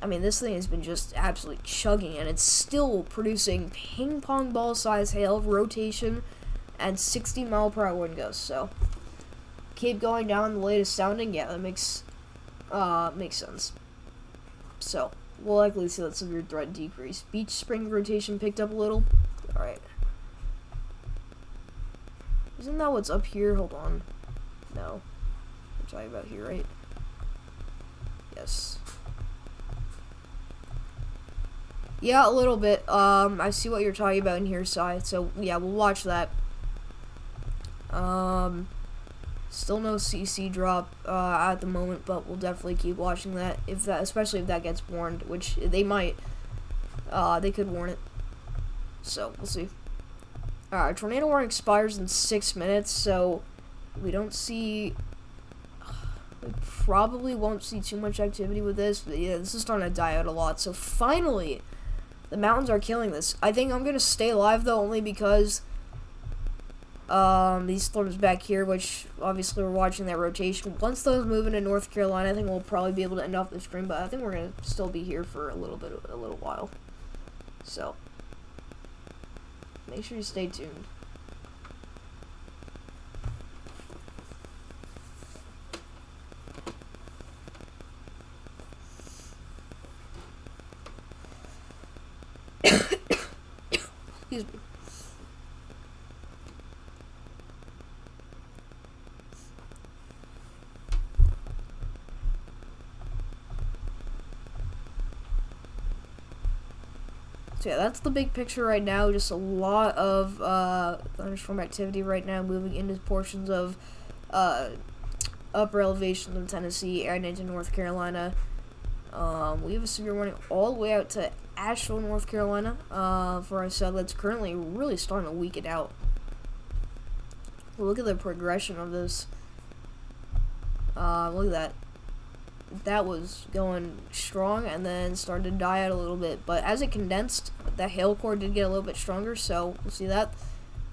Speaker 1: I mean, this thing has been just absolutely chugging, and it's still producing ping pong ball size hail, rotation, and 60 mile per hour wind gusts. So, keep going down the latest sounding. Yeah, that makes sense. So, we'll likely see that severe threat decrease. Beach spring rotation picked up a little. Alright. Isn't that what's up here? Hold on. No. We're talking about here, right? Yes. Yeah, a little bit. I see what you're talking about in here, Sai. So, yeah, we'll watch that. Still no CC drop at the moment, but we'll definitely keep watching that, especially if that gets warned, which they might. They could warn it. So, we'll see. Alright, tornado warning expires in 6 minutes, so we don't see. We probably won't see too much activity with this, but yeah, this is starting to die out a lot. So finally, the mountains are killing this. I think I'm gonna stay live though, only because these storms back here, which obviously we're watching that rotation. Once those move into North Carolina, I think we'll probably be able to end off the stream, but I think we're gonna still be here for a little while. So make sure you stay tuned. Excuse me. So yeah, that's the big picture right now. Just a lot of thunderstorm activity right now, moving into portions of upper elevations of Tennessee and into North Carolina. We have a severe warning all the way out to Asheville, North Carolina, for our cell that's currently really starting to weaken out. Look at the progression of this. Look at that. That was going strong and then started to die out a little bit. But as it condensed, the hail core did get a little bit stronger, so we'll see that.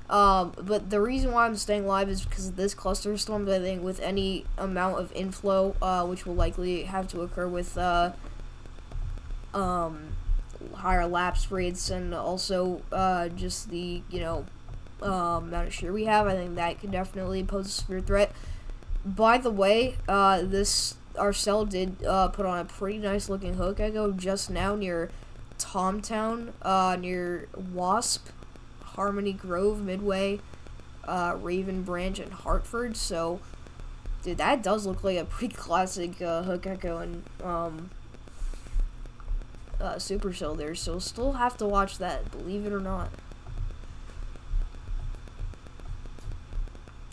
Speaker 1: But the reason why I'm staying live is because of this cluster storm. I think with any amount of inflow, which will likely have to occur with higher lapse rates and also just the amount of shear we have, I think that could definitely pose a severe threat. By the way, our cell did put on a pretty nice looking hook echo just now near Tomtown, near Wasp, Harmony Grove, Midway, Raven Branch, and Hartford. So, dude, that does look like a pretty classic hook echo and supercell there. So, still have to watch that, believe it or not.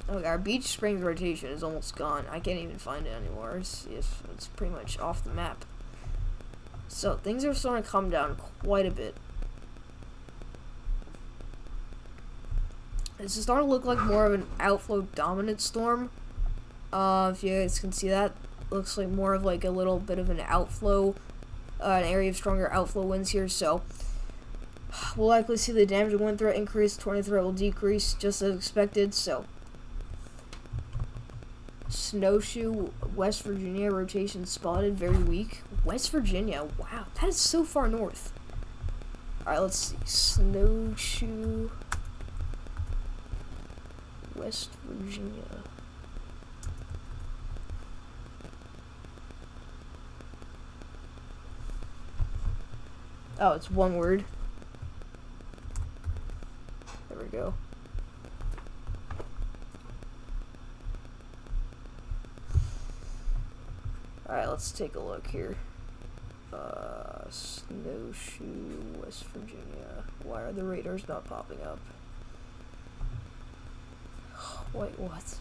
Speaker 1: Okay, our Beach Springs rotation is almost gone. I can't even find it anymore. It's pretty much off the map. So, things are starting to come down quite a bit. This is starting to look like more of an outflow dominant storm. If you guys can see that, looks like more of like a little bit of an outflow, an area of stronger outflow winds here. So we'll likely see the damage wind threat increase, tornado threat will decrease just as expected. So Snowshoe, West Virginia rotation spotted, very weak. West Virginia, wow, that is so far north. All right, let's see, Snowshoe, West Virginia. Oh, it's one word. There we go. Alright, let's take a look here. Snowshoe, West Virginia. Why are the radars not popping up? Wait, what?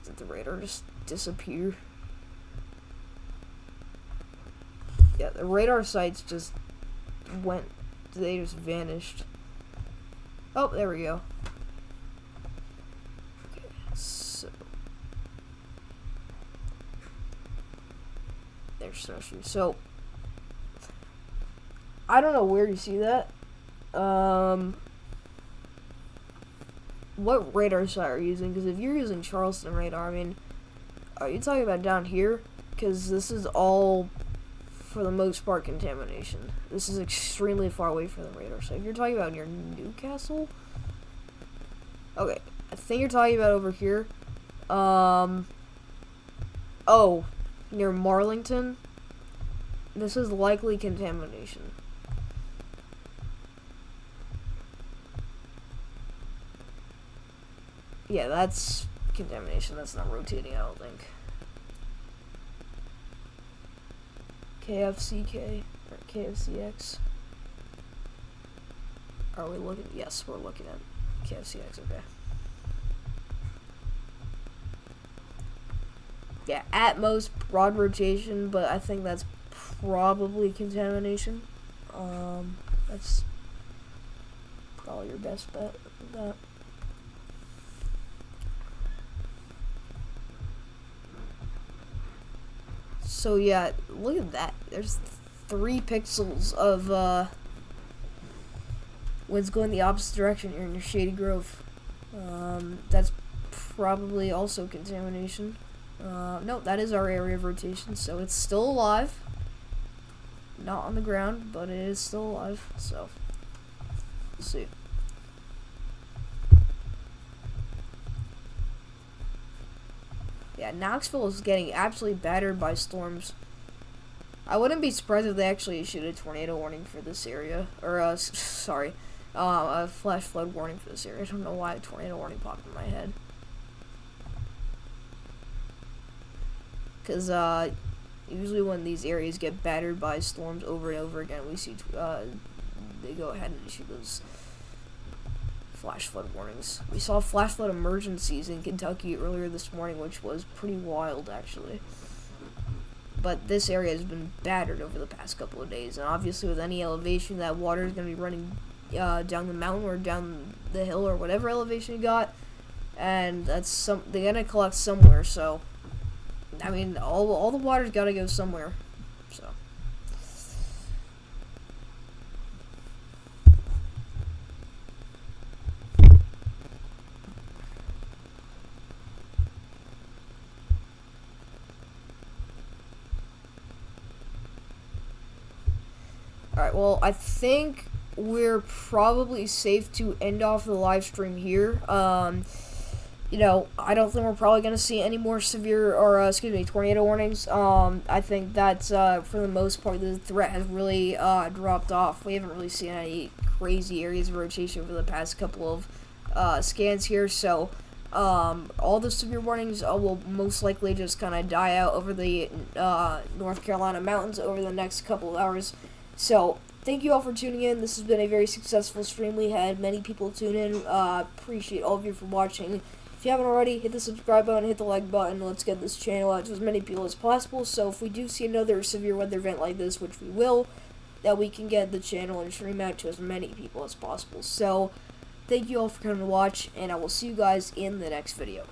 Speaker 1: Did the radar just disappear? Yeah, the radar sites just went, they just vanished. Oh, there we go. Okay, so there's Snowshoe. So I don't know where you see that. What radar site are you using? Because if you're using Charleston radar, I mean, are you talking about down here? Because this is all, for the most part, contamination. This is extremely far away from the radar site. If you're talking about near Newcastle, okay, I think you're talking about over here. Oh, near Marlington. This is likely contamination. Yeah, that's contamination. That's not rotating, I don't think. KFCK or KFCX. Are we looking? Yes, we're looking at KFCX, okay. Yeah, at most broad rotation, but I think that's probably contamination. That's probably your best bet with that. So yeah, look at that. There's 3 pixels of winds going the opposite direction here near Shady Grove. That's probably also contamination. No, that is our area of rotation, so it's still alive. Not on the ground, but it is still alive, so let's see. Yeah, Knoxville is getting absolutely battered by storms. I wouldn't be surprised if they actually issued a tornado warning for this area. Or, a flash flood warning for this area. I don't know why a tornado warning popped in my head. Because, usually when these areas get battered by storms over and over again, we see, they go ahead and issue those flash flood warnings. We saw flash flood emergencies in Kentucky earlier this morning, which was pretty wild, actually. But this area has been battered over the past couple of days, and obviously with any elevation, that water is going to be running down the mountain or down the hill or whatever elevation you got, and they're gonna collect somewhere. So, I mean, all the water's gotta go somewhere. So. Alright, well, I think we're probably safe to end off the live stream here. You know, I don't think we're probably going to see any more severe, or, tornado warnings. I think that, for the most part, the threat has really, dropped off. We haven't really seen any crazy areas of rotation for the past couple of, scans here, so, all the severe warnings will most likely just kind of die out over the, North Carolina mountains over the next couple of hours. So, thank you all for tuning in. This has been a very successful stream. We had many people tune in. Appreciate all of you for watching. If you haven't already, hit the subscribe button, hit the like button. Let's get this channel out to as many people as possible. So, if we do see another severe weather event like this, which we will, that we can get the channel and stream out to as many people as possible. So, thank you all for coming to watch, and I will see you guys in the next video.